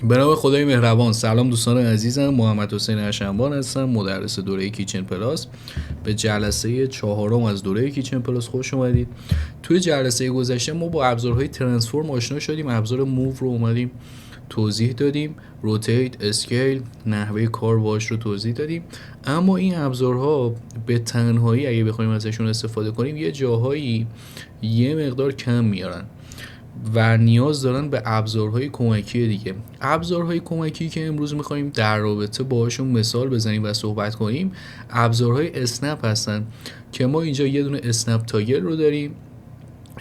به نام خدای مهربان. سلام دوستان عزیزم، محمد حسین اشنبان هستم، مدرس دوره کیچن پلاس. به جلسه چهارم از دوره کیچن پلاس خوش اومدید. توی جلسه گذشته ما با ابزارهای ترانسفورم آشنا شدیم. ابزار موو رو اومدیم توضیح دادیم، روتیت، اسکیل، نحوه کار باهاش رو توضیح دادیم. اما این ابزارها به تنهایی اگه بخوایم ازشون استفاده کنیم یه جاهایی یه مقدار کم میارن و نیاز دارن به ابزارهای کمکی دیگه. ابزارهای کمکی که امروز می‌خوایم در رابطه باهاشون مثال بزنیم و صحبت کنیم ابزارهای اسنپ هستن که ما اینجا یه دونه اسنپ تاگل رو داریم،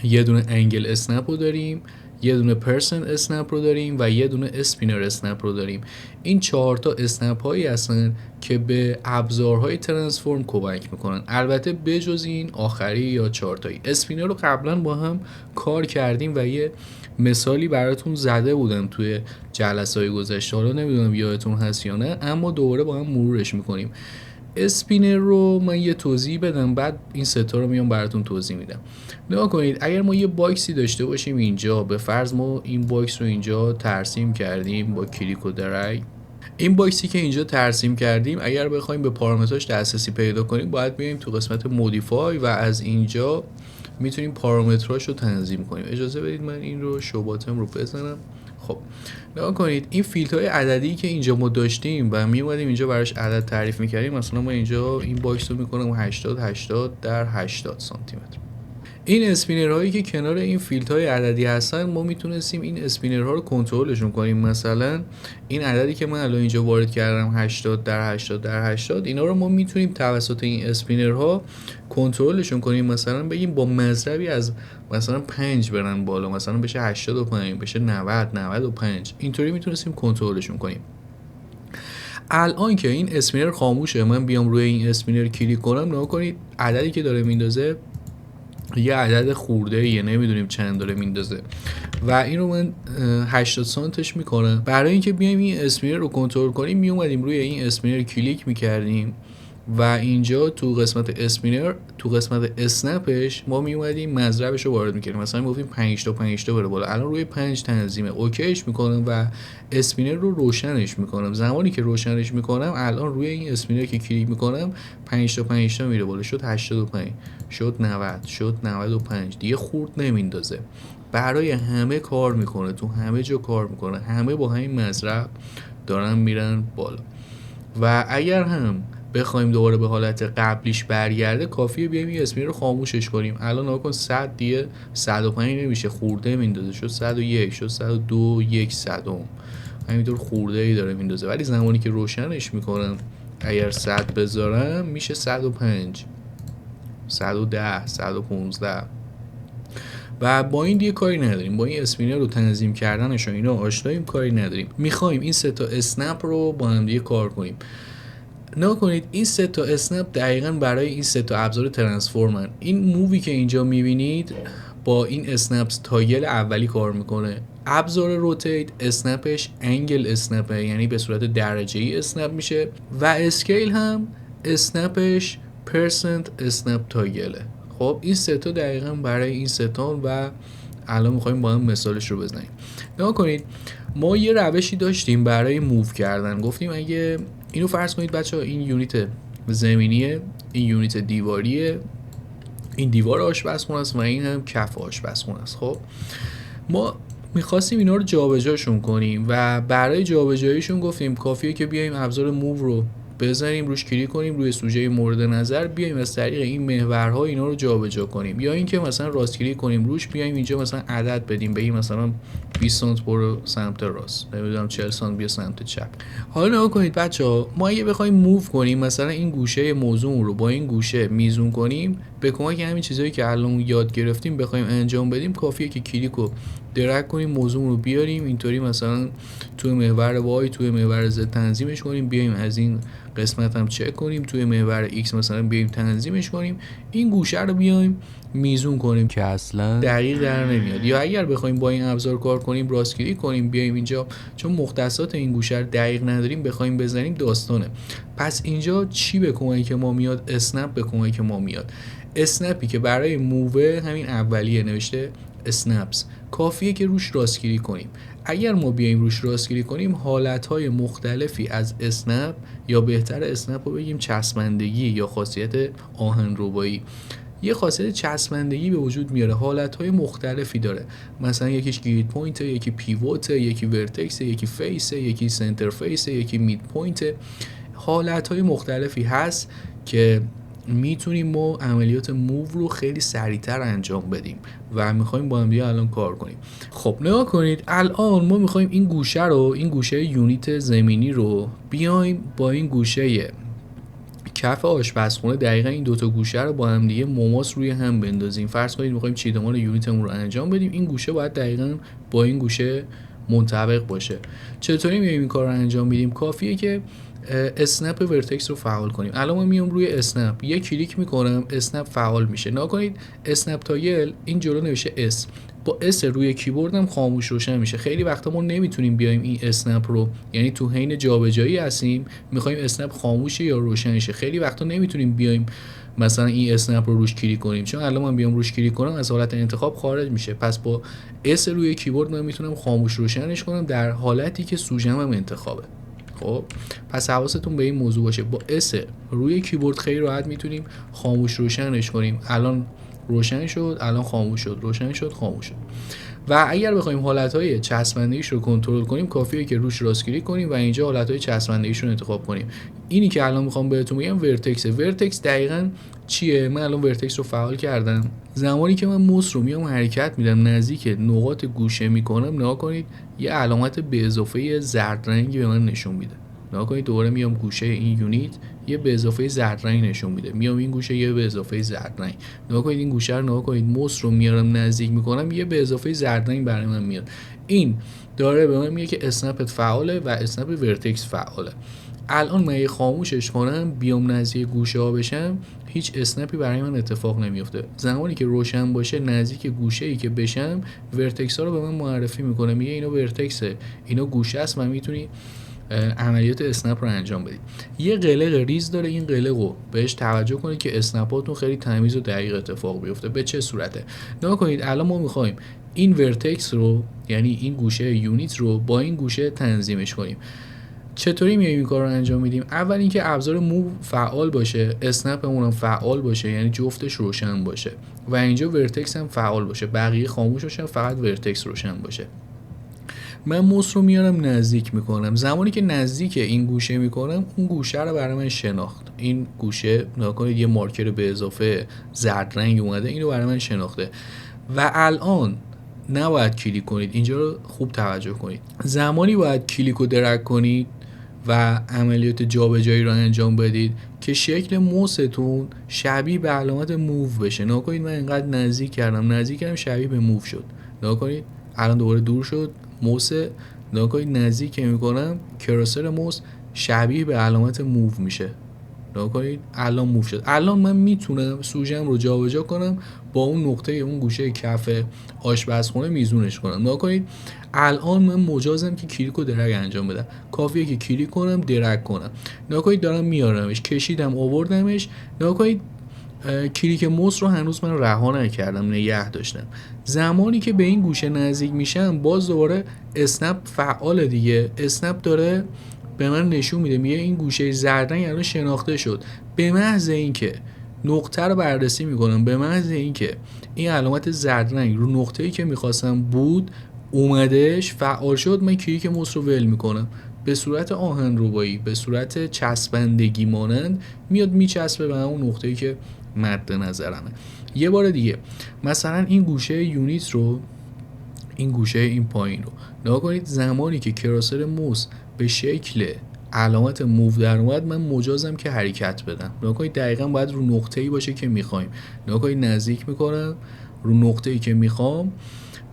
یه دونه انگل اسنپ رو داریم، یه دونه پرسن اسنپ رو داریم و یه دونه اسپینر اسنپ رو داریم. این 4 تا اسنپ هایی هستن که به ابزارهای ترانسفورم کمک میکنن. البته بجز این آخری یا 4 تایی. اسپینر رو قبلا با هم کار کردیم و یه مثالی براتون زده بودم توی جلسه‌های گذشته. حالا نمیدونم یادتون هست یا نه، اما دوباره با هم مرورش میکنیم. اسپینر رو من یه توضیح بدم، بعد این ستا رو میام براتون توضیح میدم. نگاه کنید، اگر ما یه باکسی داشته باشیم اینجا، به فرض ما این باکس رو اینجا ترسیم کردیم با کلیک و درگ. این باکسی که اینجا ترسیم کردیم اگر بخوایم به پارامتراش دسترسی پیدا کنیم باید بیایم تو قسمت مودیفای و از اینجا میتونیم پارامتراش رو تنظیم کنیم. اجازه بدید من این رو شو باتم رو بزنم. خب نگاه کنید، این فیلدهای عددی که اینجا ما داشتیم و می اومدیم اینجا براش عدد تعریف میکردیم. مثلا ما اینجا این باکس رو میکنم 80 در 80 سانتی متر. این اسپینر هایی که کنار این فیلدهای عددی هستن ما میتونستیم این اسپینر ها رو کنترلشون کنیم. مثلا این عددی که من الان اینجا وارد کردم 80 در 80 اینا رو ما میتونیم توسط این اسپینر ها کنترلشون کنیم. مثلا بگیم با مضربی از مثلا 5 برن بالا، مثلا بشه 85، بشه 95. اینطوری میتونستیم کنترلشون کنیم. الان که این اسپینر خاموشه، من بیام روی این اسپینر کلیک کنم، نگاه کنید عددی که داره میندازه یه عدد خورده یه، نمیدونیم چند داره میندازه و این رو من 80 سانتش میکنم. برای اینکه بیایم این اسپینر رو کنترل کنیم میومدیم روی این اسپینر کلیک میکردیم و اینجا تو قسمت اسپینر، تو قسمت اسنپش ما میومدیم مضربش رو وارد میکردیم. مثلا میگفتیم 5 تا بره بالا، الان روی 5 تنظیمه، اوکیش میکنم و اسپینر رو روشنش میکنم. زمانی که روشنش میکنم الان روی این اسپینر که کلیک میکنم 5 تا میره بالا، شد 85، شد 90، شد 95. دیگه خورد نمیندازه، برای همه کار میکنه، تو همه جا کار میکنه، همه با همین مضرب دارن میرن بالا. و اگر هم بخوایم دوباره به حالت قبلیش برگرده کافیه بیایم این اسپینر رو خاموشش کنیم. الان نگاه کن 100 دیگه 105 نمیشه، خورده میندازه، شد 101، شد 102 100 همینطور خورده ای داره میندازه. ولی زمانی که روشنش میکنم اگر 100 بذارم میشه 105، 110، 115 و با این دیگه کاری نداریم. با این اسپینر رو تنظیم کردنش و اینا آشناییم، کاری نداریم. میخوایم این سه تا اسنپ رو با هم دیگه کار کنیم. نگاه کنید این سه تا اسنپ دقیقاً برای این سه تا ابزار ترانسفورمن. این مووی که اینجا میبینید با این اسنپس تاگل اولی کار میکنه. ابزار روتیت اسنپش انگل اسنپه، یعنی به صورت درجه‌ای اسنپ میشه و اسکیل هم اسنپش پرسنت اسنپ تاگله. خب این سه تا دقیقاً برای این سه تا و الان میخوایم با هم مثالش رو بزنیم. نگاه کنید ما یه روشی داشتیم برای موو کردن. گفتیم اگه اینو فرض کنید بچه‌ها این یونیت زمینیه، این یونیت دیواریه، این دیوار آشپزخونه است و این هم کف آشپزخونه است. خب ما میخواستیم اینا رو جابجاشون کنیم و برای جابجاییشون گفتیم کافیه که بیایم ابزار موو رو بزنیم، روش کلیک کنیم، روی سوژه مورد نظر بیایم از طریق این محورها اینا رو جابجا کنیم، یا اینکه مثلا راست کلیک کنیم روش بیایم اینجا مثلا عدد بدیم، بگیم مثلا 20 سانت برو سمت راست، نمیدونم 40 سانت بیا سمت چپ. حالا نگاه کنید بچه‌ها، ما اگه بخوایم موو کنیم مثلا این گوشه موضوع رو با این گوشه میزون کنیم، به کمک همین چیزایی که الان یاد گرفتیم بخوایم انجام بدیم کافیه که کلیک رو درگ کنیم، موضوع رو بیاریم اینطوری مثلا توی محور وای توی محور زد تنظیمش کنیم، بیایم از این قسمت هم چک کنیم، توی محور X مثلا بیایم تنظیمش کنیم، این گوشه رو بیایم میزون کنیم که اصلا دقیق در نمیاد. یا اگر بخوایم با این ابزار کار کنیم، راست کلیک کنیم بیایم اینجا، چون مختصات این گوشه رو دقیق نداریم، بخوایم بزنیم داستانه. پس اینجا چی به کمک ما میاد؟ اسنپ به کمک ما میاد. اسنپی که برای موو همین اولیه نوشته اسنپس، کافیه که روش راست کلیک کنیم. اگر ما بیایم روش راست کلیک کنیم، حالتهای مختلفی از اسنپ، یا بهتر اسنپ رو بگیم چسبندگی یا خاصیت آهنربایی، یه خاصیت چسبندگی به وجود میاره. حالتهای مختلفی داره، مثلا یکیش گرید پوینت، یکی پیوت، یکی ورتکس، یکی فیس، یکی سنتر فیس، یکی مید پوینت. حالتهای مختلفی هست که میتونیم ما عملیات موو رو خیلی سریعتر انجام بدیم و میخوایم با هم دیگه الان کار کنیم. خب نگاه کنید، الان ما میخوایم این گوشه رو، این گوشه یونیت زمینی رو بیایم با این گوشه کف آشپزخونه دقیقا این دوتا گوشه رو با هم دیگه مماس روی هم بندازیم. فرض کنید میخوایم چیدمان یونیتمون رو انجام بدیم، این گوشه باید دقیقا با این گوشه منطبق باشه. چطوری میایم این کار رو انجام بدیم؟ کافیه که اسنپ ورتکس رو فعال کنیم. الان من میام روی اسنپ، یک کلیک میکنم، اسنپ فعال میشه. نگاه کنید اسنپ تایل این جلو نوشته اس، با اس روی کیبوردم خاموش روشن میشه. خیلی وقتا ما نمیتونیم بیایم این اسنپ رو، یعنی تو حین جابجایی هستیم میخوایم اسنپ خاموشه یا روشن شه، خیلی وقتا نمیتونیم بیایم مثلا این اسنپ رو روش کلیک کنیم، چون الان من بیام روش کلیک کنم از حالت انتخاب خارج میشه. پس با اس روی کیبورد من میتونم خاموش روشنش کنم در حالتی که سوژه‌م انتخابه. خب پس حواستون به این موضوع باشه، با اس روی کیبورد خیلی راحت میتونیم خاموش روشنش کنیم. الان روشن شد، الان خاموش شد، روشن شد، خاموش شد. و اگر بخوایم حالتهای چسبندگیش رو کنترل کنیم، کافیه که روش راست کلیک کنیم و اینجا حالتهای چسبندگیش رو انتخاب کنیم. اینی که الان میخوام بهتون بگم ورتکس. ورتکس دقیقاً چیه؟ من الان ورتکس رو فعال کردم. زمانی که من موس رو میام حرکت میدم نزدیک نقاط گوشه میکنم، نگاه کنید یه علامت به اضافه زرد رنگی به من نشون میده. نگاه کنید دوباره میام گوشه این یونیت یه به اضافه زرد رنگ نشون میده، میام این گوشه یه به اضافه زرد رنگ. نگاه کنید این گوشه رو، نگاه کنید موس رو میارم نزدیک میکنم یه به اضافه زرد رنگ برای من میاد. این داره به من میگه که اسنپت فعاله و اسنپ ورتکس فعاله. الان من خاموشش کنم بیام نزدیک گوشه ها بشم، هیچ اسنپی برای من اتفاق نمیفته. زمانی که روشن باشه نزدیک گوشه ای که بشم، ورتکس ها رو به من معرفی میکنه، میگه اینا ورتکسه، اینا گوشه است و میتونی عملیات اسنپ رو انجام بدید. یه قلق ریز داره، این قلق رو بهش توجه کنید که اسنپاتون خیلی تمیز و دقیق اتفاق بیفته. به چه صورته؟ نگاه کنید الان ما میخوایم این ورتکس رو، یعنی این گوشه یونیت رو با این گوشه تنظیمش کنیم. چطوری میایم این کار رو انجام میدیم؟ اول اینکه ابزار موو فعال باشه، اسنپمون هم فعال باشه، یعنی جفتش روشن باشه و اینجا ورتکس هم فعال باشه، بقیه خاموش باشه، فقط ورتکس روشن باشه. من موس رو میارم نزدیک میکنم. زمانی که نزدیک این گوشه میکنم، اون گوشه رو برای من شناخت. این گوشه نگاه کنید یه مارکر به اضافه زرد رنگ اومده، اینو برای من شناخته. و الان نباید کلیک کنید، اینجا رو خوب توجه کنید. زمانی باید کلیک و درگ کنید و عملیات جابجایی رو انجام بدید که شکل موستون شبیه به علامت موو بشه. نگاه کنید من اینقدر نزدیک کردم شبیه به موو شد. نگاه کنید الان دوباره دور شد موس. نگاه کنید نزدیک که میکنم کراسر موس شبیه به علامت موو میشه. نگاه کنید الان موو شد. الان من میتونم سوژه‌ام رو جابجا کنم با اون نقطه اون گوشه کف آشپزخونه میزونش کنم. نگاه کنید الان من مجازم که کلیک و درگ انجام بدم. کافیه که کلیک کنم درگ کنم. نگاه کنید دارم میارمش، کشیدم آوردمش. نگاه کنید کلیک موس رو هنوز من رها نکردم، نگه داشتم. زمانی که به این گوشه نزدیک میشم باز دوباره اسنپ فعال دیگه. اسنپ داره به من نشون میده، میگه این گوشه زرد رنگ الان شناخته شد. به محض اینکه نقطه رو بررسی میکنم، به محض اینکه این علامت زرد رنگ رو نقطه‌ای که میخواستم بود اومدش فعال شد، من کلیک موس رو ول میکنم. به صورت آهنربایی، به صورت چسبندگی مانند میاد میچسبه به همون نقطه‌ای که مد نظرمه. یه بار دیگه مثلا این گوشه یونیت رو، این گوشه این پایین رو نگاه کنید. زمانی که کراسر موس به شکل علامت موو در اومد، من مجازم که حرکت بدم. نگاه کنید دقیقاً باید رو نقطه‌ای باشه که می‌خوایم. نگاه کنید نزدیک می‌کنم رو نقطه‌ای که می‌خوام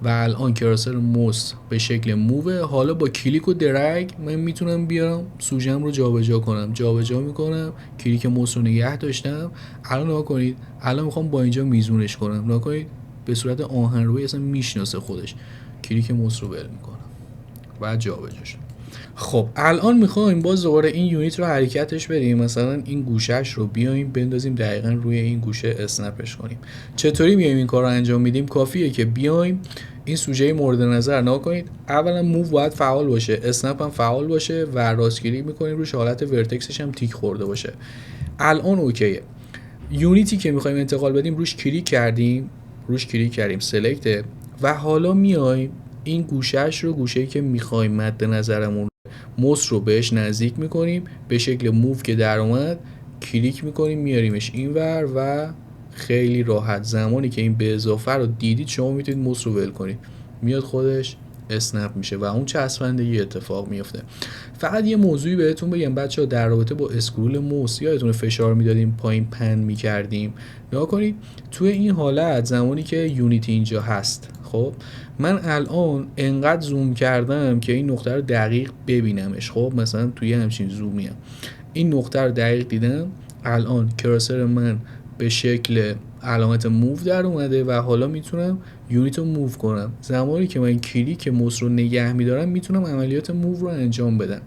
و الان کراسر موس به شکل مووه. حالا با کلیک و درگ من میتونم بیارم سوژم رو جابجا کنم، جابجا میکنم، کلیک موس رو نگه داشتم. الان نگاه کنید، الان میخوام با اینجا میزونش کنم، نگاه کنید به صورت آهن‌روی اصلا میشناسه خودش. کلیک موس رو ول میکنم و جابجا شد. خب الان میخوایم باز دوباره این یونیت رو حرکتش بدیم، مثلا این گوشهش رو بیایم بندازیم دقیقاً روی این گوشه اسنپش کنیم. چطوری میایم این کار رو انجام میدیم؟ کافیه که بیایم این سوژه مورد نظر نگاه کنید، اولا موو باید فعال باشه، اسنپ هم فعال باشه و راست کلیک میکنیم روش، حالت ورتکسش هم تیک خورده باشه. الان اوکیه. یونیتی که میخوایم انتقال بدیم روش کلیک کردیم سلکت و حالا میایم این گوشهش رو، گوشه‌ای که میخوایم مد نظرمون موس رو بهش نزدیک میکنیم، به شکل موو که در اومد کلیک میکنیم میاریمش اینور و خیلی راحت زمانی که این به اضافه رو دیدید شما میتونید موس رو ول کنید، میاد خودش اسنپ میشه و اون چسبندگی اتفاق میفته. فقط یه موضوعی بهتون بگم بچه‌ها، در رابطه با اسکرول موس یادتونه فشار میدادیم پایین پن میکردیم، نگاه کنید توی این حالت زمانی که یونیت اینجا هست، خب من الان انقدر زوم کردم که این نقطه رو دقیق ببینمش. خب مثلا توی همچین زومیم این نقطه رو دقیق دیدم، الان کراسر من به شکل علامت موو در اومده و حالا میتونم یونیت رو موو کنم. زمانی که من کلیک موس رو نگه میدارم میتونم عملیات موو رو انجام بدم،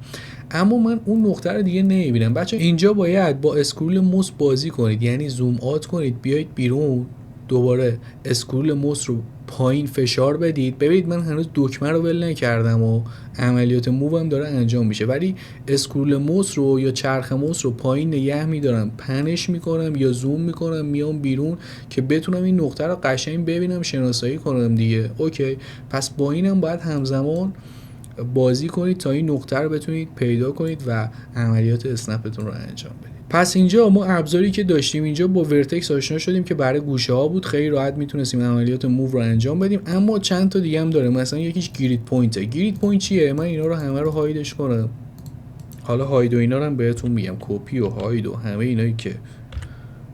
اما من اون نقطه رو دیگه نمیبینم. بچه اینجا باید با اسکرول موس بازی کنید، یعنی زوم آت کنید، بیایید بیرون، دوباره اسکرول موس رو پایین فشار بدید. ببینید من هنوز دکمه رو ول نکردم و عملیات موو هم داره انجام میشه، ولی اسکرول موس رو یا چرخ موس رو پایین نگه میدارم، پنش میکنم یا زوم میکنم، میام بیرون که بتونم این نقطه رو قشنگ ببینم، شناسایی کنم دیگه. اوکی، پس با اینم باید همزمان بازی کنید تا این نقطه رو بتونید پیدا کنید و عملیات اسنپتون رو انجام بدید. پس اینجا ما ابزاری که داشتیم اینجا با ورتکس آشنا شدیم که برای گوشه ها بود، خیلی راحت میتونستیم عملیات موو رو انجام بدیم. اما چند تا دیگه هم داره، مثلا یکیش گرید پوینته. گرید پوینت چیه؟ من اینا رو همه رو هایدش کنم، حالا هاید و اینا رو هم بهتون میگم، کپی و هاید و همه اینایی که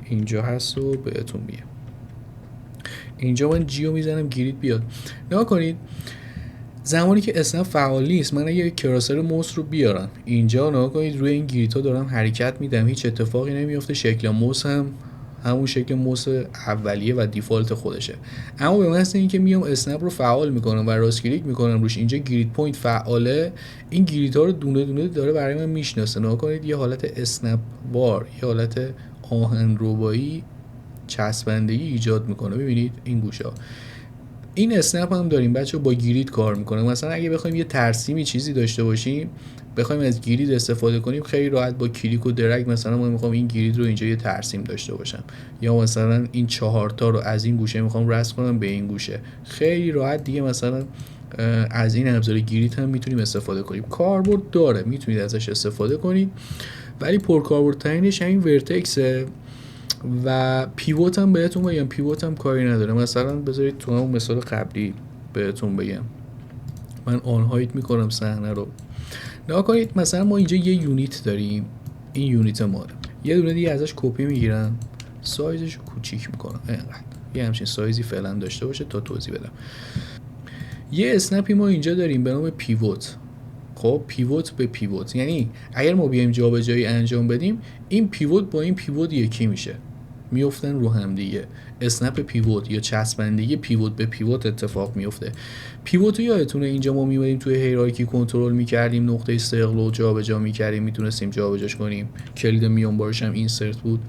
اینجا هست رو بهتون میگم. اینجا من جیو میزنم گرید بیاد. نگاه کنید زمانی که اسنپ فعال نیست، من اگه کراسر موس رو بیارم اینجا، نگاه کنید روی این گریتا دارم حرکت میدم، هیچ اتفاقی نمیفته، شکل موس هم همون شکل موس اولیه و دیفالت خودشه. اما به محض اینکه میام اسنپ رو فعال میکنم و راست کلیک میکنم روش، اینجا گرید پوینت فعاله، این گریتا رو دونه دونه داره برای من میشناسه. نگاه کنید یه حالت اسنپ وار، یه حالت آهن ربایی چسبندگی ایجاد میکنه. ببینید این گوشا، این اسنپ هم داریم بچه با گرید کار میکنه. مثلا اگه بخوایم یه ترسیمی چیزی داشته باشیم، بخوایم از گرید استفاده کنیم، خیلی راحت با کلیک و درگ مثلا من میخوام این گرید رو اینجا یه ترسیم داشته باشم، یا مثلا این 4 تا رو از این گوشه میخوام رسم کنم به این گوشه، خیلی راحت دیگه مثلا از این ابزار گرید هم میتونیم استفاده کنیم. کاربرد داره، میتونید ازش استفاده کنید، ولی پرکاربردترینش همین ورتکسه و پیوت هم بهتون بگم، پیوت هم کاری نداره. مثلا بذارید تو همون مثال قبلی بهتون بگم، من آن هایت میکنم صحنه رو، نگاه کنید مثلا ما اینجا یه یونیت داریم، این یونیت ماره، یه دونه دیگه ازش کپی میگیرم، سایزش رو کوچیک میکنم اینقدر، یه همچین سایزی فعلا داشته باشه تا توضیح بدم. یه اسنپی ما اینجا داریم به نام پیوت. خب پیوت به پیوت یعنی اگر ما بیایم جابجایی انجام بدیم، این پیوت با این پیوت یکی میشه، میافتن رو هم دیگه. اسنپ پیوت یا چسبندگی پیوت به پیوت اتفاق میفته. پیوت رو یادتونه اینجا ما میبریم توی هیرارکی کنترل میکردیم، نقطه استقلال رو جابجا میکردیم، میتونستیم جابجاش کنیم، کلید میون بارش هم اینسرت بود.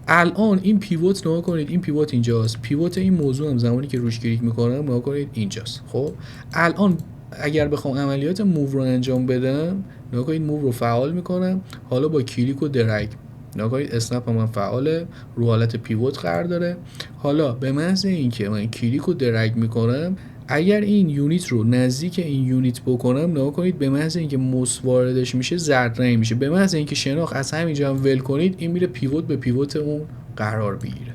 الان این پیوت نگاه کنید، این پیوت اینجاست، پیوت این موضوع هم زمانی که روش کلیک میکنم نگاه کنید اینجاست. خب الان اگر بخوام عملیات موو رو انجام بدم، نگاه کنید موو رو فعال میکنم، حالا با کلیک و درگ نگاه کنید اسنپ من فعاله، رو حالت پیوت قرار داره. حالا به محض اینکه من کلیک و درگ میکنم، اگر این یونیت رو نزدیک این یونیت بکنم، نگاه کنید به محض اینکه موس واردش میشه زرد رنگ میشه، به محض اینکه شناخت از همینجا هم ول کنید این میره پیوت به پیوت اون قرار بگیره.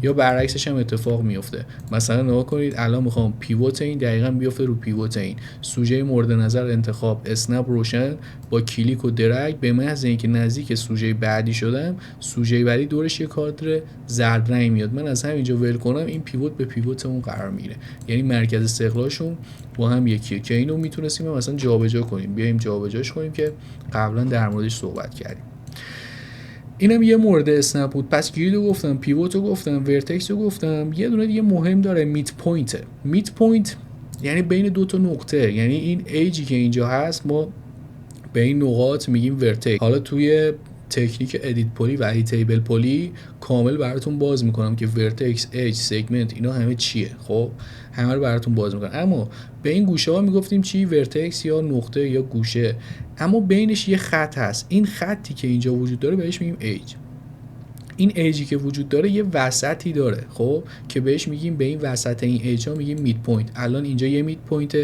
یا برعکسش هم اتفاق میفته. مثلا نگاه کنید الان میخوام پیوت این دقیقاً بیفته رو پیوت این، سوژه مورد نظر انتخاب اسنپ روشن، با کلیک و درگ به محض اینکه نزدیک سوژه بعدی شدم، سوژه بعدی دورش یه کادر زرد رنگ میاد، من از همینجا ول کنم این پیوت به پیوت اون قرار میگیره، یعنی مرکز استقلالشون با هم یکیه که اینو میتونستیم مثلا جابجا کنیم، بیایم جابجاش کنیم که قبلا در موردش صحبت کردیم. اینم یه مورد اسنپ بود. پس گریدو گفتم، پیوتو گفتم، ورتکسو گفتم، یه دونه دیگه مهم داره، میت پوینت. میت پوینت یعنی بین دو تا نقطه، یعنی این ایجی که اینجا هست ما به این نقاط میگیم ورتکس. حالا توی تکنیک ادیت پلی و ادیت تیبل پلی کامل براتون باز میکنم که ورتکس، ایج، سگمنت اینا همه چیه. خب همه رو براتون باز میکنم. اما به این گوشه ها میگفتیم چی؟ ورتکس یا نقطه یا گوشه. اما بینش یه خط هست، این خطی که اینجا وجود داره بهش میگیم ایج. این ایجی که وجود داره یه وسطی داره، خب که بهش میگیم، به این وسط این ایج ها میگیم مید پوینت. الان اینجا یه مید پوینت،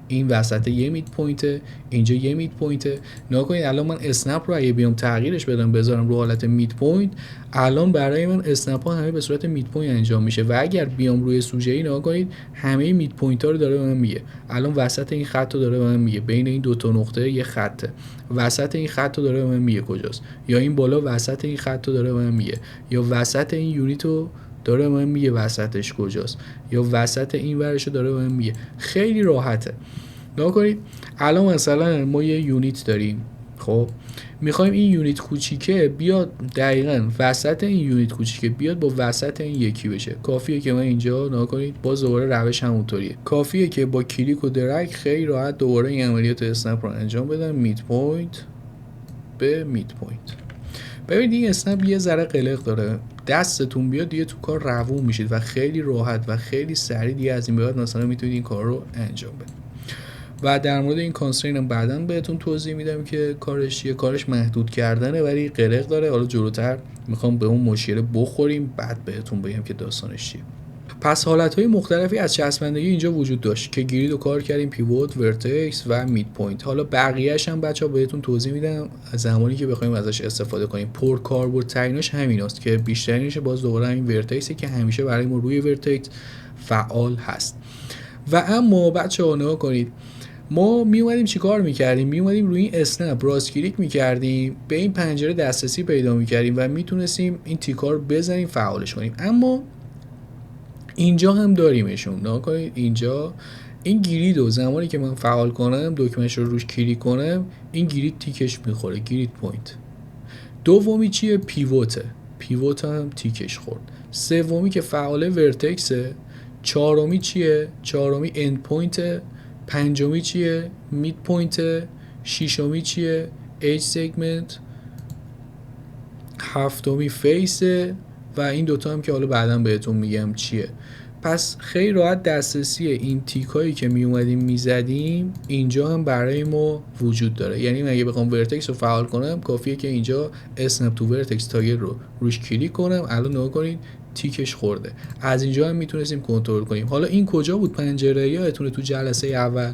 این وسط یه مید پوینت، اینجا یه مید پوینت. نگاه کنید الان من اسنپ رو اگه بیام تغییرش بدم بذارم رو حالت مید پوینت، الان برای من اسنپ ها همه به صورت مید پوینت انجام میشه و اگر بیام روی سوژه ای نگاه کنید همه مید پوینت ها رو داره به من میگه. الان وسط این خط رو داره به من میگه، بین این دو تا نقطه یه خطه، وسط این خط رو داره به من میگه کجاست، یا این بالا وسط این خط رو داره به من میگه، یا وسط این یونیت رو داره به من میگه وسطش کجاست، یا وسط این ورش رو داره به من میگه. خیلی راحته. نگاه کنید الان مثلا ما یه یونیت داریم، خب میخوایم این یونیت کوچیکه بیاد دقیقاً وسط این یونیت کوچیکه بیاد با وسط این یکی بشه. کافیه که من اینجا نگاه کنید باز دوباره روش همونطوریه، کافیه که با کلیک و درگ خیلی راحت دوباره این عملیات اسنپ رو انجام بدم، مید پوینت به مید پوینت. ببینید این اسنپ یه ذره قلق داره، دستتون بیاد دیگه تو کار روون میشید و خیلی راحت و خیلی سریع دیگه از این به بعد مثلا میتونید این کار رو انجام بدید. و در مورد این کانسترین هم بعداً بهتون توضیح میدم که کارش چیه. کارش محدود کردنه ولی قلق داره، حالا جلوتر میخوام به اون مشکل بخوریم بعد بهتون بگم که داستانش چیه. پس حالتهای مختلفی از چسبندگی اینجا وجود داشت که گرید رو کار کردیم، پیوت، ورتکس و مید پوینت. حالا بقیه‌اش هم بچه‌ها بهتون توضیح میدم زمانی که بخوایم ازش استفاده کنیم. پر کاربردترینش همیناست که بیشترینش باز دوباره همین ورتکسه که همیشه برای ما روی ورتکس فعال هست. و اما بچه‌ها نگاه کنید ما می اومدیم چیکار می‌کردیم؟ می اومدیم روی این اسنپ راست کلیک می‌کردیم، به این پنجره دسترسی پیدا می‌کردیم و میتونستیم این تیکار بزنیم فعالش کنیم. اما اینجا هم داریمشون. نگاه کنید اینجا این گرید رو زمانی که من فعال کنم دکمه‌اش رو روش کلیک کنم این گرید تیکش میخوره، گرید پوینت. دومی چیه؟ پیوته، پیوت هم تیکش خورد. سومی که فعاله ورتکسه. چهارمی چیه؟ چهارمی اند پوینت. پنجمی چیه؟ مید پوینت. ششمی چیه؟ ایج سگمنت. هفتمی فیسه و این دوتا هم که حالا بعدا بهتون میگم چیه. پس خیلی راحت دسترسی این تیک هایی که می اومدیم میزدیم اینجا هم برای ما وجود داره. یعنی من اگه بخوام ورتکس رو فعال کنم کافیه که اینجا اسنپ تو ورتکس تاگل رو روش کلیک کنم. الان نگاه کنید تیکش خورده. از اینجا هم میتونستیم کنترل کنیم. حالا این کجا بود؟ پنجره یادتونه تو جلسه اول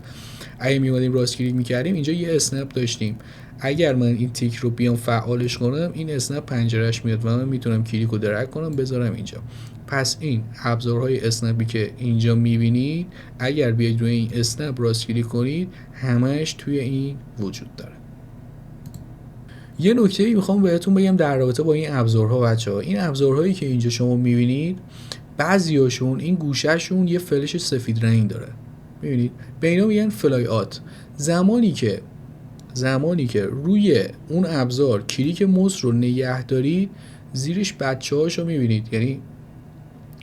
اگه می اومدیم راست کلیک میکردیم اینجا یه اسنپ داشتیم. اگر من این تیک رو بیام فعالش کنم این اسنپ پنجرهش میاد و من میتونم کلیک و درگ کنم بذارم اینجا. پس این ابزارهای اسنپی که اینجا میبینید اگر بیاید روی این اسنپ راست کلیک کنید همش توی این وجود داره. یه نکته‌ای میخوام بهتون بگم در رابطه با این ابزارها بچه‌ها. این ابزارهایی که اینجا شما میبینید بعضیاشون این گوشهشون یه فلش سفید رنگ داره، میبینید؟ به اینا میگن فلای آت. زمانی که روی اون ابزار کلیک موس رو نگه دارید زیرش بچه‌هاشو میبینید، یعنی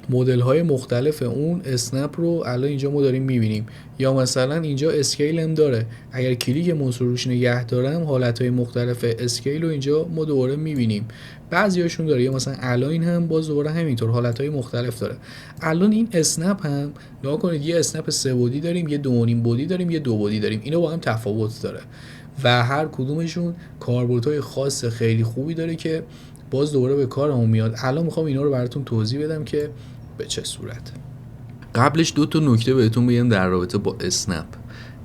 مدل های مختلف اون اسنپ رو الان اینجا ما داریم میبینیم. یا مثلا اینجا اسکیل هم داره، اگر کلیک موس رو روش نگه دارم حالت های مختلف اسکیل رو اینجا ما دوباره میبینیم. بعضی هاشون داره، یا مثلا الاین هم باز دوباره همینطور حالت های مختلف داره. الان این اسنپ هم نگاه کنید یه اسنپ 3 بعدی داریم، یه 2.5 بعدی داریم، یه 2 بعدی داریم. اینا با هم تفاوت داره و هر کدومشون کاربردهای خاص خیلی خوبی داره که باز دوباره به کارمون میاد. الان میخوام اینا رو براتون توضیح بدم که به چه صورت. قبلش 2 تا نکته بهتون بگم در رابطه با اسنپ.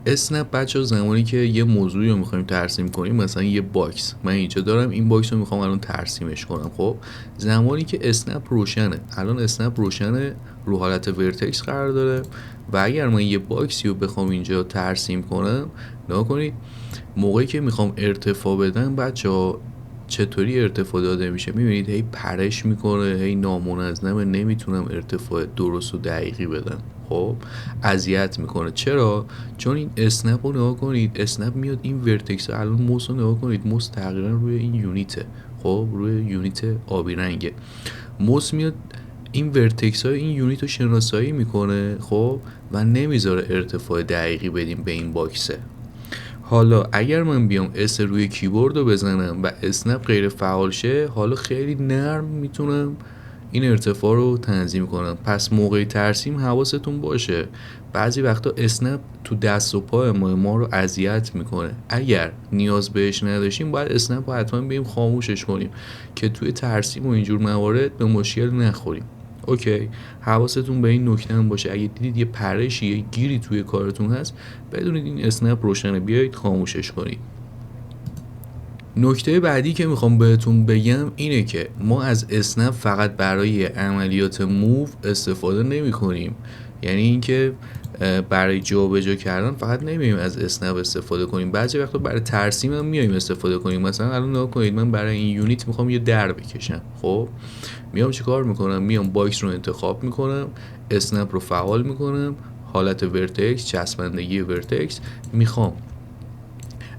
اسنپ بچه ها زمانی که یه موضوعی رو میخوایم ترسیم کنیم، مثلا یه باکس من اینجا دارم، این باکس رو میخوام الان ترسیمش کنم. خب زمانی که اسنپ روشنه، الان اسنپ روشنه، رو حالت ورتکس قرار داره و اگر من یه باکسی رو بخوام اینجا ترسیم کنم، نگاه کنید موقعی که میخوام ارتفاع بدم بچه ها چطوری ارتفاع داده میشه، میبینید هی پرش میکنه، هی نامنظمه، نمیتونم ارتفاع درست و دقیقی بدم. خب اذیت میکنه. چرا؟ چون این اسنپ رو نگاه کنید، اسنپ میاد این ورتکس رو، الان موس رو نگاه کنید، موس تقریبا روی این یونیته، خب روی یونیت آبی رنگه، موس میاد این ورتکس های این یونیت رو شناسایی میکنه، خب و نمیذاره ارتفاع دقیقی بدیم به این باکسه. حالا اگر من بیام اس روی کیبورد رو بزنم و اسنپ غیر فعال شه، حالا خیلی نرم میتونم این ارتفاع رو تنظیم کنم. پس موقع ترسیم حواستون باشه، بعضی وقتا اسنپ تو دست و پای ما رو اذیت میکنه، اگر نیاز بهش نداشتیم باید اسنپ رو حتما بریم خاموشش کنیم که توی ترسیم و اینجور موارد به مشکل نخوریم. اوکی، حواستون به این نکته هم باشه، اگه دیدید یه پرشی یه گیری توی کارتون هست، بدونید این اسنپ روشنه، بیایید خاموشش کنید. نکته بعدی که میخوام بهتون بگم اینه که ما از اسنپ فقط برای عملیات موو استفاده نمی کنیم، یعنی اینکه برای جابجا کردن فقط نمیایم از اسنپ استفاده کنیم، بعضی وقتا برای ترسیم هم میایم استفاده کنیم. مثلا الان نگاه کنید، من برای این یونیت میخوام یه در بکشم، خب میام چی کار میکنم؟ میام باکس رو انتخاب میکنم، اسنپ رو فعال میکنم، حالت ورتکس، چسبندگی ورتکس، میخوام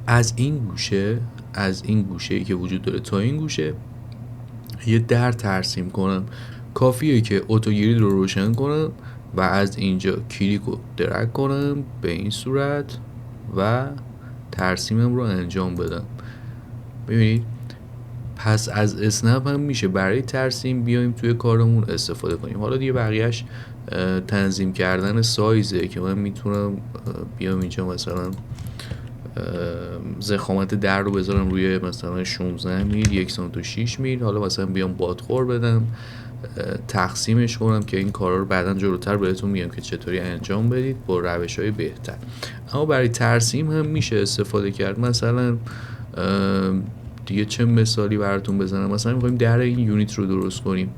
از این گوشه‌ای که وجود داره تا این گوشه یه در ترسیم کنم. کافیه که اتوگیرید رو روشن کنم و از اینجا کلیک رو درگ کنم به این صورت و ترسیمم رو انجام بدم. ببینید پس از اسنپ هم میشه برای ترسیم بیایم توی کارمون استفاده کنیم. حالا دیگه بقیهش تنظیم کردن سایزه که من میتونم بیام اینجا مثلا ضخامت در رو بذارم روی مثلا 16 میل، 1 سانت و 6 میل، حالا مثلا بیام بادخور بدم، تقسیمش کنم که این کارا رو بعداً جلوتر بهتون میگم که چطوری انجام بدید با روش‌های بهتر. اما برای ترسیم هم میشه استفاده کرد. مثلا دیگه چه مثالی براتون بزنم، مثلا می‌خوایم در این یونیت رو درست کنیم،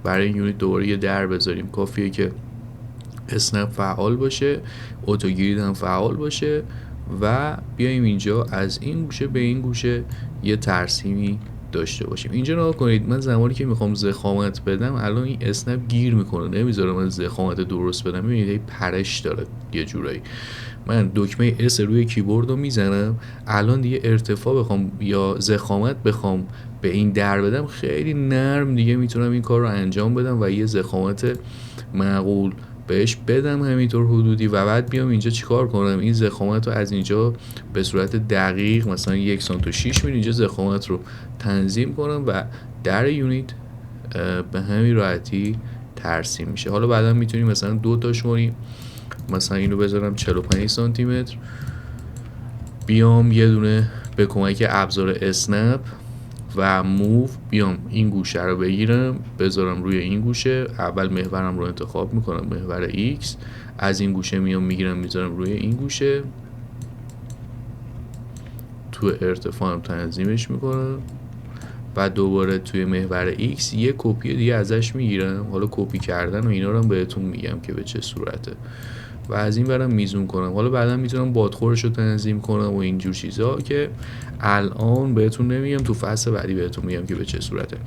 برای این یونیت دوباره یه در بذاریم، کافیه که اسنپ فعال باشه، اتوگیرید هم فعال باشه و بیایم اینجا از این گوشه به این گوشه یه ترسیمی داشته باشیم. اینجا نگاه کنید، من زمانی که میخوام ضخامت بدم الان این اسنپ گیر میکنه، نمیذاره من ضخامت درست بدم. ببینید این پرش داره یه جورایی. من دکمه اس روی کیبورد رو میزنم، الان دیگه ارتفاع بخوام یا ضخامت بخوام به این در بدم، خیلی نرم دیگه میتونم این کار رو انجام بدم و یه ضخامت معقول بهش بدم همینطور حدودی و بعد بیام اینجا چیکار کنم؟ این ضخامت رو از اینجا به صورت دقیق مثلا 1 سانت و 6 میل اینجا ضخامت رو تنظیم کنم و در یونیت به همین راحتی ترسیم میشه. حالا بعدا میتونیم مثلا 2 تاش کنیم، مثلا اینو بذارم 45 سانتی متر، بیام یه دونه به کمک ابزار اسنپ و موو بیام این گوشه رو بگیرم بذارم روی این گوشه، اول محورم رو انتخاب میکنم، محور X، از این گوشه میام میگیرم میذارم روی این گوشه، تو ارتفاعم تنظیمش میکنم و دوباره توی محور X یه کپی دیگه ازش میگیرم. حالا کپی کردن و اینا رو هم بهتون میگم که به چه صورته و از این برم میزون کنم. حالا بعدا میتونم بادخورش رو تنظیم کنم و اینجور چیزا که الان بهتون نمیگم، تو فصل بعدی بهتون میگم که به چه صورته.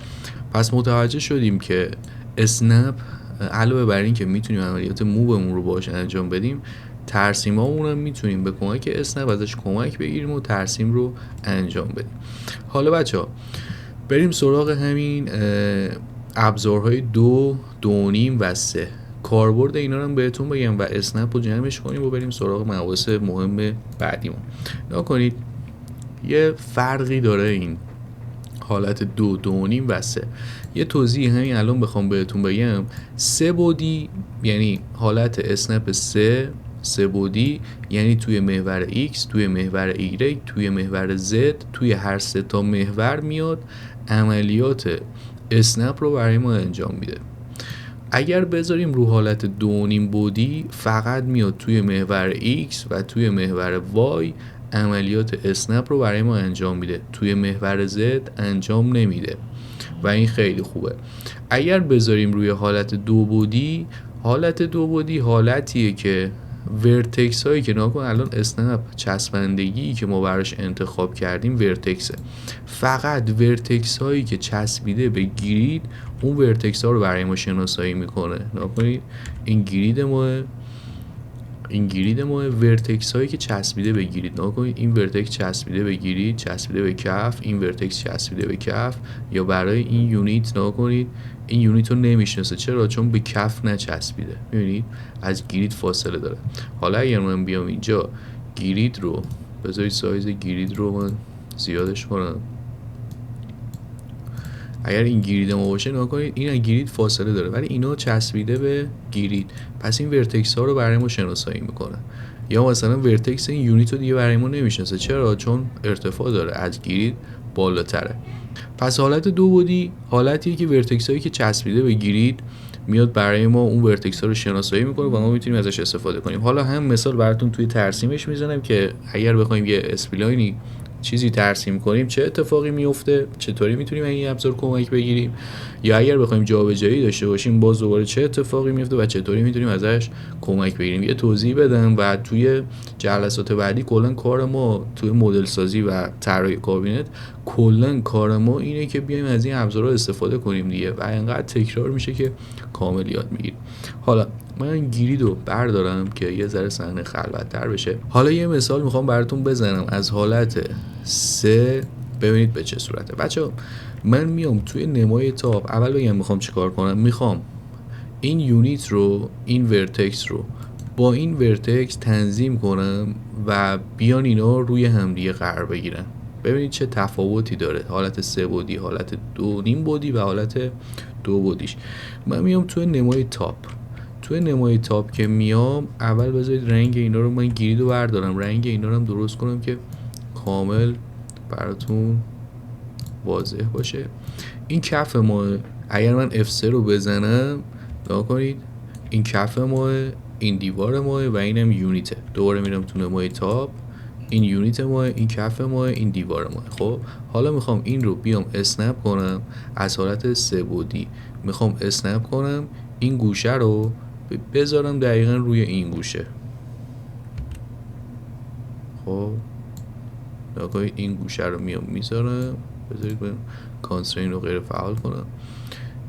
پس متوجه شدیم که اسنپ علاوه بر این که میتونیم عملیات موومون رو باهاش انجام بدیم، ترسیمامون هم میتونیم به کمک اسنپ ازش کمک بگیریم و ترسیم رو انجام بدیم. حالا بچه‌ها بریم سراغ همین ابزارهای 2، 2.5 و 3. کاربرد اینا رو هم بهتون بگم و اسنپ رو جمعش کنیم و بریم سراغ مباحث مهم بعدیمون. نگاه کنید یه فرقی داره این حالت 2، 2.5 و 3. یه توضیح همین الان بخوام بهتون بگم، 3 بعدی یعنی حالت اسنپ 3 بعدی، یعنی توی محور X، توی محور Y، توی محور Z، توی هر 3 تا محور میاد عملیات اسنپ رو برای ما انجام میده. اگر بذاریم رو حالت 2.5 بعدی فقط میاد توی محور X و توی محور Y عملیات اسنپ رو برای ما انجام میده، توی محور Z انجام نمیده و این خیلی خوبه. اگر بذاریم روی حالت 2 بعدی، حالت 2 بعدی حالتیه که ورتکس هایی که ناکن الان اسنپ چسبندگی که ما براش انتخاب کردیم ورتکسه، فقط ورتکس هایی که چسبیده به گرید اون ورتکس ها رو برای ما شناسایی میکنه. ناکنید این گرید ما ورتکس هایی که چسبیده به گرید، ناکنید این ورتکس چسبیده به گرید، چسبیده به کف، این ورتکس چسبیده به کف، یا برای این یونیت ناکنید این یونیت رو نمیشناسه. چرا؟ چون به کف نچسبیده، میبینید از گرید فاصله داره. حالا اگر من بیام اینجا گرید رو بذارید، سایز گرید رو من زیادش کنم، اگر این گرید ما باشه نگاه کنید این گرید فاصله داره ولی اینا چسبیده به گرید، پس این ورتکس ها رو برای ما شناسایی میکنه. یا مثلا ورتکس این یونیت رو دیگه برای ما نمیشناسه. چرا؟ چون ارتفاع داره، از گرید بالاتره. پس حالت 2 بعدی حالتیه که ورتکس هایی که چسبیده به گرید میاد برای ما اون ورتکس ها رو شناسایی میکنه و ما میتونیم ازش استفاده کنیم. حالا هم مثال براتون توی ترسیمش میزنم که اگر بخوایم یه اسپلاینی چیزی ترسیم کنیم چه اتفاقی میفته، چطوری میتونیم این ابزار کمک بگیریم، یا اگر بخوایم جابجایی داشته باشیم باز دوباره چه اتفاقی میفته و چطوری میتونیم ازش کمک بگیریم. یه توضیح بدم و توی جلسات بعدی کلا کار ما توی مدل سازی و طراحی کابینت کلا کار ما اینه که بیایم از این ابزارها استفاده کنیم دیگه و اینقدر تکرار میشه که کامل یاد میگیریم. حالا من گرید رو بردارم که یه ذره صحنه خلوت‌تر بشه. حالا یه مثال میخوام براتون بزنم از حالت 3، ببینید به چه صورته. بچه‌ها من میام توی نمای تاپ، اول بگم میخوام چیکار کنم. میخوام این یونیت رو، این ورتکس رو با این ورتکس تنظیم کنم و بیان اینا روی همدیگه قرار بگیرن. ببینید چه تفاوتی داره حالت 3 بعدی، حالت 2.5 بعدی و حالت 2 بعدیش. من میام توی نمای تاپ، توی نمای تاپ که میام اول بذارید رنگ اینا رو، من گرید رو بردارم، رنگ اینا رو هم درست کنم که کامل براتون واضح باشه. این کف ما، اگر من F3 رو بزنم نگاه کنید این کف ما، این دیوار ما و اینم یونیته. دوباره میرم تو نمای تاپ، این یونیت ما، این کف ما، این دیوار ما. خب حالا میخوام این رو بیام اسنپ کنم از حالت 3 بعدی، میخوام اسنپ کنم این گوشه رو بذارم دقیقا روی این گوشه. خب نگاه این گوشه رو میام میذارم، بذارید من کانسترین رو غیر فعال کنم،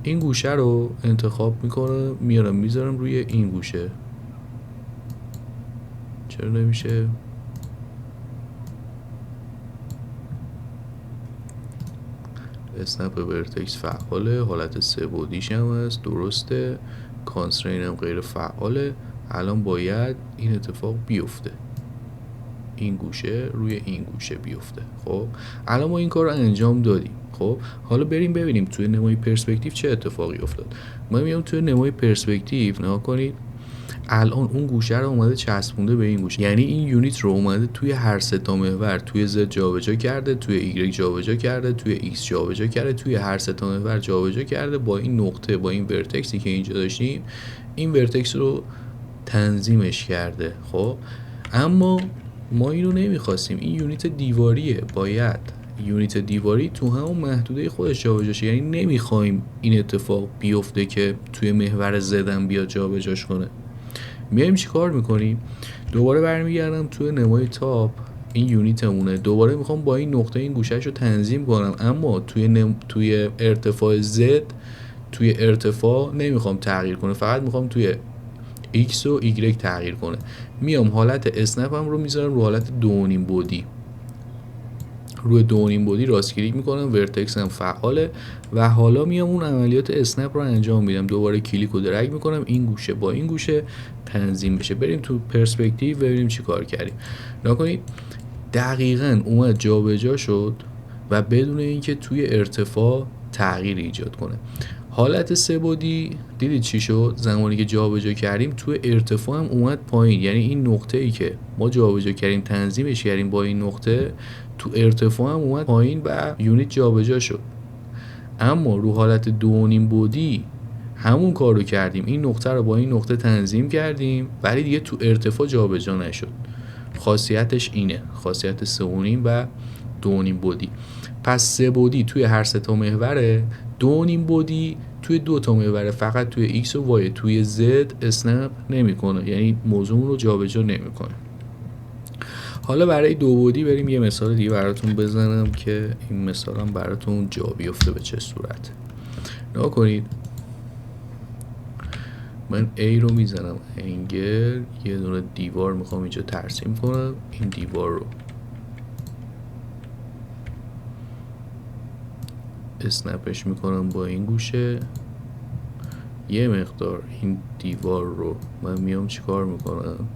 این گوشه رو انتخاب میکنم میارم میذارم روی این گوشه. چرا نمیشه؟ اسنپ ورتکس فعاله، حالت 3 بعدیش هم هست، درسته، کانسترین هم غیر فعاله. الان باید این اتفاق بیفته، این گوشه روی این گوشه بیفته. خب الان ما این کار رو انجام دادیم. خب حالا بریم ببینیم توی نمای پرسپکتیو چه اتفاقی افتاد. ما میام توی نمای پرسپکتیو نگاه کنید، الان اون گوشه رو اومده چسبونده به این گوشه، یعنی این یونیت رو اومده توی هر سه تا محور، توی Z جابجا کرده، توی Y جابجا کرده، توی X جابجا کرده، توی هر سه تا محور جابجا کرده. با این نقطه، با این ورتکسی که اینجا داشتیم، این ورتکس رو تنظیمش کرده. خب اما ما اینو نمیخواستیم، این یونیت دیواریه، باید یونیت دیواری تو همون محدوده خودش جابجا شه. یعنی نمیخوایم این اتفاق بیفته که توی محور زدن بیاد جابجاش کنه. میایم چی کار میکنیم؟ دوباره برمیگردم توی نمای تاپ، این یونیتمونه، دوباره میخوام با این نقطه این گوشهش رو تنظیم کنم، اما توی ارتفاع Z، توی ارتفاع نمیخوام تغییر کنه، فقط میخوام توی X و Y تغییر کنه. میام حالت اسنپ هم رو میذارم رو حالت 2.5 بعدی، روی 2.5 بعدی راست کلیک میکنم، ورتکس هم فعاله و حالا میام اون عملیات اسنپ رو انجام میدم. دوباره کلیک و درگ میکنم این گوشه با این گوشه تنظیم بشه. بریم تو پرسپکتیو ببینیم چی کار کردیم. نگاه کنید دقیقاً اومد جابجا شد و بدون اینکه توی ارتفاع تغییر ایجاد کنه. حالت 3 بعدی دیدید چی شد؟ زمانی که جابجا کردیم توی ارتفاع هم اومد پایین، یعنی این نقطه ای که ما جابجا کردیم تنظیمش کردیم با این نقطه، تو ارتفاع هم اومد پایین و یونیت جابجا شد. اما رو حالت 2.5 بعدی همون کار رو کردیم، این نقطه رو با این نقطه تنظیم کردیم ولی دیگه تو ارتفاع جابجا نشد. خاصیتش اینه، خاصیت 3.5 و 2.5 بودی. پس 3 بودی توی هر 3 تا محوره، 2.5 بودی توی 2 تا محوره، فقط توی x و y. توی z اسنپ نمیکنه، یعنی موضوع رو جابجا نمیکنه. حالا برای 2 بودی بریم یه مثال دیگه براتون بزنم که این مثالم براتون جا بیفته به چه صورت. نگاه کنید، من A رو میزنم انگل، یه دونه دیوار میخوام اینجا ترسیم کنم. این دیوار رو اسنپش میکنم با این گوشه. یه مقدار این دیوار رو من میام چیکار میکنم،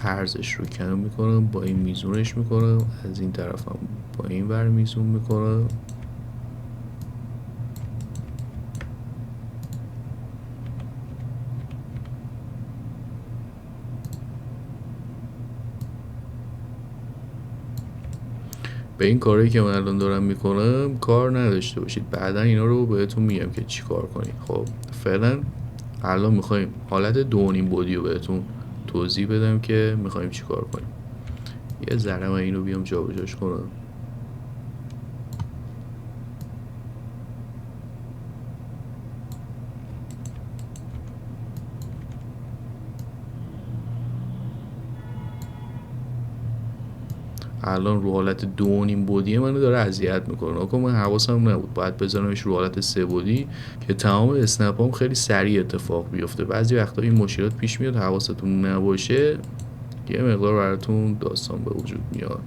عرضش رو کم میکنم، با این میزونش میکنم، از این طرفم با این ور میزون میکنم. به این کاری که من الان دارم میکنم کار نداشته باشید، بعدا اینا رو بهتون میگم که چی کار کنید. خب فعلا الان میخوایم حالت 2.5 بودی رو بهتون توضیح بدم که میخوایم چی کار کنیم. یه ذره من اینو بیام جابجاش کنم. الان رو حالت 2.5 بودی منو داره اذیت میکنه. آقا من حواسم نبود، باید بذارمش رو حالت 3 بودی که تمام اسنپام خیلی سریع اتفاق بیفته. بعضی وقتا این مشکلات پیش میاد، حواستون نباشه یه مقدار براتون داستان به وجود میاد.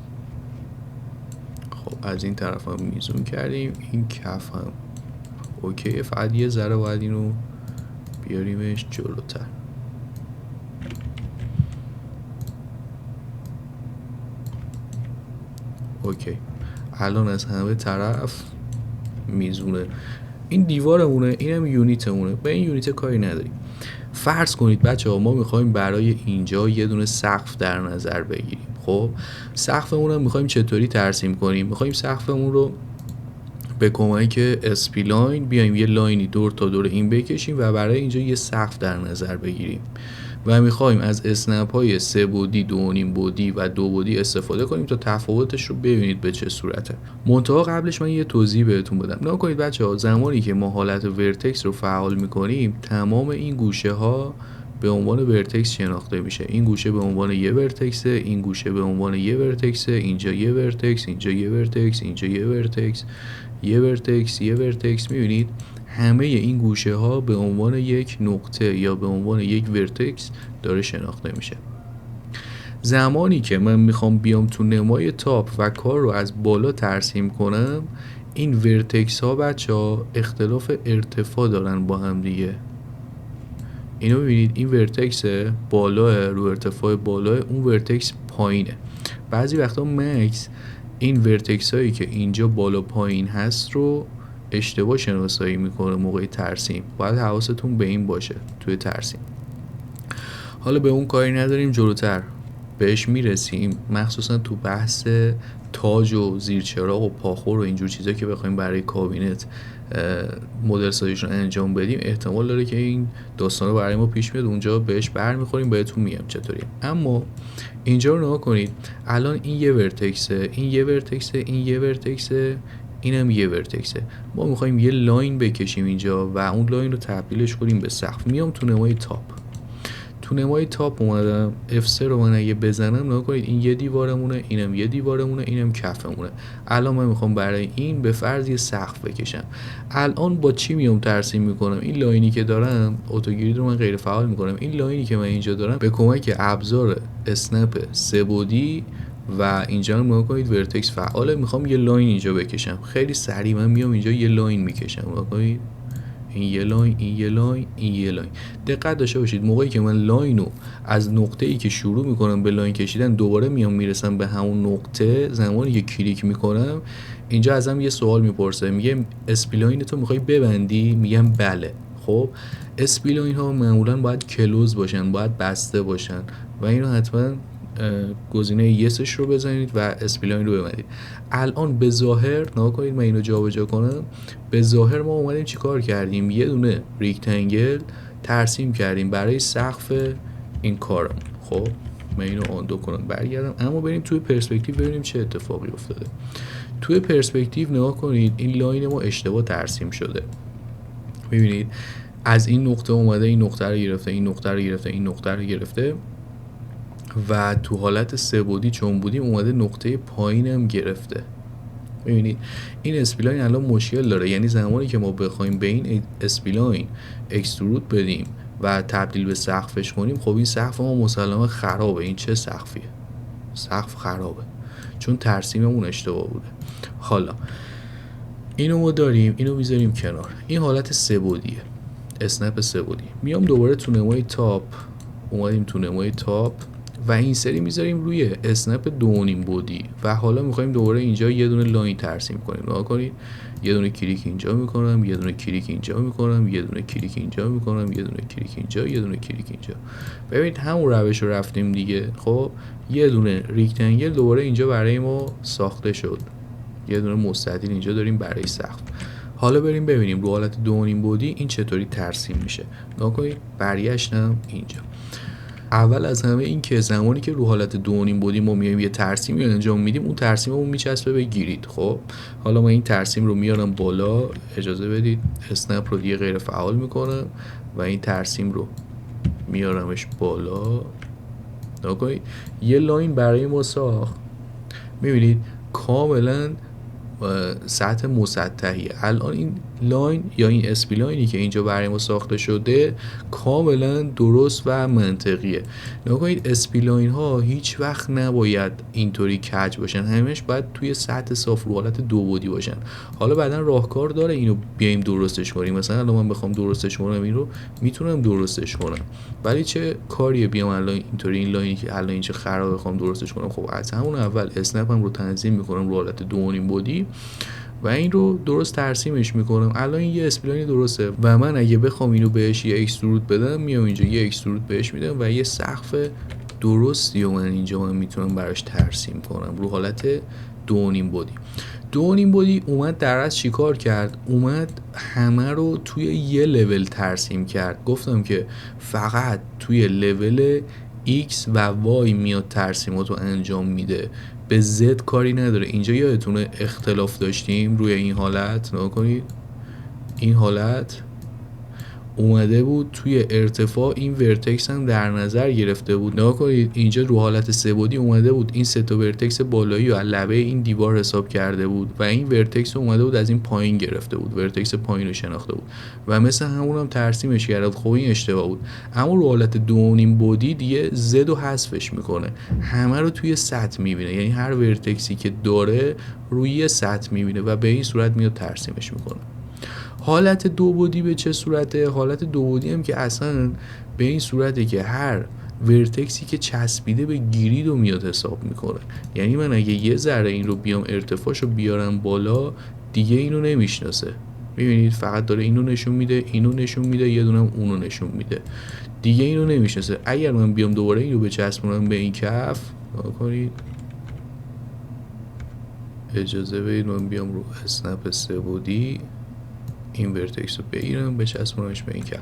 خب از این طرف هم میزون کردیم، این کف هم اوکی، فقط یه ذره باید اینو بیاریمش جلوتر. اوکی، الان از همه طرف میزونه. این دیوارمونه، اینم یونیتمونه، به این یونیت کاری نداریم. فرض کنید بچه ها ما میخوایم برای اینجا یه دونه سقف در نظر بگیریم. خب سقفمون رو میخوایم چطوری ترسیم کنیم؟ میخوایم سقفمون رو به کمک اسپی لاین بیایم یه لاینی دور تا دور این بکشیم و برای اینجا یه سقف در نظر بگیریم و میخوایم از اسنپ های 3 بودی، 2.5 بودی و 2 بودی استفاده کنیم تا تفاوتش رو ببینید به چه صورته. منتها قبلش من یه توضیح بهتون بدم. نگاه کنید بچه ها، زمانی که ما حالت ورتکس رو فعال میکنیم تمام این گوشه ها به عنوان ورتکس شناخته میشه. این گوشه به عنوان یه ورتکسه، این گوشه به عنوان یه ورتکسه، اینجا یه ورتکس، اینجا یه ورتکس، اینجا یه ورتکس، یه ورتکس، یه ورتکس. میبینید همه این گوشه ها به عنوان یک نقطه یا به عنوان یک ورتکس داره شناخته میشه. زمانی که من میخوام بیام تو نمای تاپ و کار رو از بالا ترسیم کنم، این ورتکس ها بچه ها اختلاف ارتفاع دارن با هم دیگه. اینو ببینید، این ورتکس بالاه رو ارتفاع بالاه، اون ورتکس پایینه. بعضی وقتا مکس این ورتکس هایی که اینجا بالا پایین هست رو اشتباه شناسایی میکنه موقع ترسیم. باید حواستون به این باشه توی ترسیم. حالا به اون کاری نداریم، جلوتر بهش میرسیم، مخصوصا تو بحث تاج و زیرچراغ و پاخور و اینجور چیزا که بخوایم برای کابینت مدل سازیشون انجام بدیم. احتمال داره که این داستانا برای ما پیش میاد، اونجا بهش برمیخوریم، بهتون میگم چطوریه. اما اینجا رو نگاه کنید، الان این یه ورتکسه، این یه ورتکسه، این یه ورتکسه، اینم یه ورتکسه. ما میخوایم یه لاین بکشیم اینجا و اون لاین رو تبدیلش کنیم به سقف. میام تو نمای تاپ، تو نمای تاپ اومدم F3 رو من اگه بزنم نگاه کنید، این یه دیوارمونه، اینم یه دیوارمونه، اینم کفمونه. الان من میخوام برای این به فرض یه سقف بکشم. الان با چی میام ترسیم میکنم؟ این لاینی که دارم، اتوگرید رو من غیر فعال میکنم. این لاینی که من اینجا دارم به کمک ابزار اسنپ 3 بودی و اینجا هم نگاه کنید ورتکس فعاله، میخوام یه لاین اینجا بکشم. خیلی سریع من میام اینجا یه لاین میکشم. نگاه کنید، این یه لاین، این یه لاین، این یه لاین. دقت داشته باشید موقعی که من لاینو از نقطه‌ای که شروع میکنم به لاین کشیدن دوباره میام میرسم به همون نقطه، زمانی که کلیک میکنم اینجا ازم یه سوال میپرسه، میگه اسپی لاین تو میخوای ببندی؟ میگم بله. خب اسپی لاین ها معمولا باید کلوز باشن، باید بسته باشن و اینو حتما گزینه یسش رو بزنید و اسپلاین رو ببندید. الان به ظاهر نگاه کنید، من اینو جابجا کنم، به ظاهر ما اومدیم چیکار کردیم؟ یه دونه ریکتنگل ترسیم کردیم برای سقف این کارم. خب من اینو آندو کنم برگردم، اما بریم توی پرسپکتیو ببینیم چه اتفاقی افتاده. توی پرسپکتیو نگاه کنید، این لاین ما اشتباه ترسیم شده. می‌بینید از این نقطه اومده این نقطه رو گرفته، این نقطه رو گرفته، این نقطه رو گرفته و تو حالت سه‌بعدی چون بودیم اومده نقطه پایینم گرفته. می‌بینید این اسپلاین الان مشکل داره، یعنی زمانی که ما بخوایم به این اسپلاین اکسترود بدیم و تبدیل به سقفش کنیم، خب این سقف ما مسلماً خرابه. این چه سقفیه؟ سقف خرابه چون ترسیممون اشتباه بوده. حالا اینو ما داریم، اینو میذاریم کنار. این حالت سه‌بعدیه، اسنپ سه‌بعدی. میام دوباره تو نمای تاپ، اومدیم تو نمای تاپ و این سری میذاریم روی اسنپ 2.5 بعدی و حالا میخوایم دوباره اینجا یه دونه لاین ترسیم کنیم. نگاه کنید، یه دونه کلیک اینجا میکنم، یه دونه کلیک اینجا میکنم، یه دونه کلیک اینجا میکنم، یه دونه کلیک اینجا، یه دونه کلیک اینجا. ببینید همون روش رو رفتیم دیگه. خب یه دونه ریکتنگل دوباره اینجا برای ما ساخته شد، یه دونه مستطیل اینجا داریم برای سقف. حالا بریم ببینیم رو حالت 2.5 بعدی این چطوری ترسیم میشه. نگاه کنید برگشتم اینجا. اول از همه این که زمانی که رو حالت 2.5 بعدی ما میایم یه ترسیمی انجام میدیم، اون ترسیممون میچسبه به گرید. خب حالا من این ترسیم رو میارم بالا، اجازه بدید اسنپ رو دیگه غیر فعال میکنم و این ترسیم رو میارمش بالا. نگاه کنید یه لاین برای ما ساخت، میبینید کاملا سطح مسطحی. الان این لاین یا این اسپلاینی که اینجا برای ما ساخته شده کاملا درست و منطقیه. نگاه کنید اسپلاین ها هیچ وقت نباید اینطوری کج باشن، همش باید توی سطح صاف رو حالت 2 بعدی باشن. حالا بعدن راهکار داره اینو بیایم درستش کنیم. مثلا الان من بخوام درستش کنم این رو میتونم درستش کنم، ولی چه کاریه بیام الان اینطوری این لاینی که الان اینجا خراب بخوام درستش کنم؟ خب از همون اول اسنپم رو تنظیم میکنم رو حالت 2.5 بعدی و این رو درست ترسیمش میکنم. الان این یه اسپلاین درسته و من اگه بخوام اینو بهش یه اکسترود بدم، میام اینجا یه اکسترود بهش میدم و یه سقف درستی و من اینجا میتونم براش ترسیم کنم رو حالت 2.5 بعدی. 2.5 بعدی اومد در از چیکار کرد؟ اومد همه رو توی یه لول ترسیم کرد. گفتم که فقط توی لول X و Y میاد ترسیماتو انجام میده، به Z کاری نداره. اینجا یادتونه اختلاف داشتیم روی این حالت. نگاه کنید این حالت اومده بود توی ارتفاع این ورتکس هم در نظر گرفته بود. نگاه کنید اینجا رو حالت 3 بعدی اومده بود این سه تا ورتکس بالایی و لبه این دیوار حساب کرده بود و این ورتکس اومده بود از این پایین گرفته بود، ورتکس پایین رو شناخته بود و مثل همون هم ترسیمش کرده بود. خب این اشتباه بود. اما رو حالت 2.5 بعدی دیگه زد و حذفش میکنه، همه رو توی سطح میبینه، یعنی هر ورتکسی که داره روی سطح میبینه و به این صورت میاد ترسیمش میکنه. حالت 2 بعدی به چه صورته؟ حالت 2 بعدی هم که اصلا به این صورته که هر ورتکسی که چسبیده به گرید رو میاد حساب میکنه. یعنی من اگه یه ذره این رو بیام ارتفاعشو بیارم بالا، دیگه اینو نمیشناسه. میبینید فقط داره اینو نشون میده، اینو نشون میده، یه دونم اونو نشون میده، دیگه اینو نمیشناسه. اگر من بیام دوباره اینو بچسبونم به این کف، کنید اجازه بدید من بیام رو اسنپ 3 بعدی این ورتکس رو بگیرم بچسبونمش به این کف.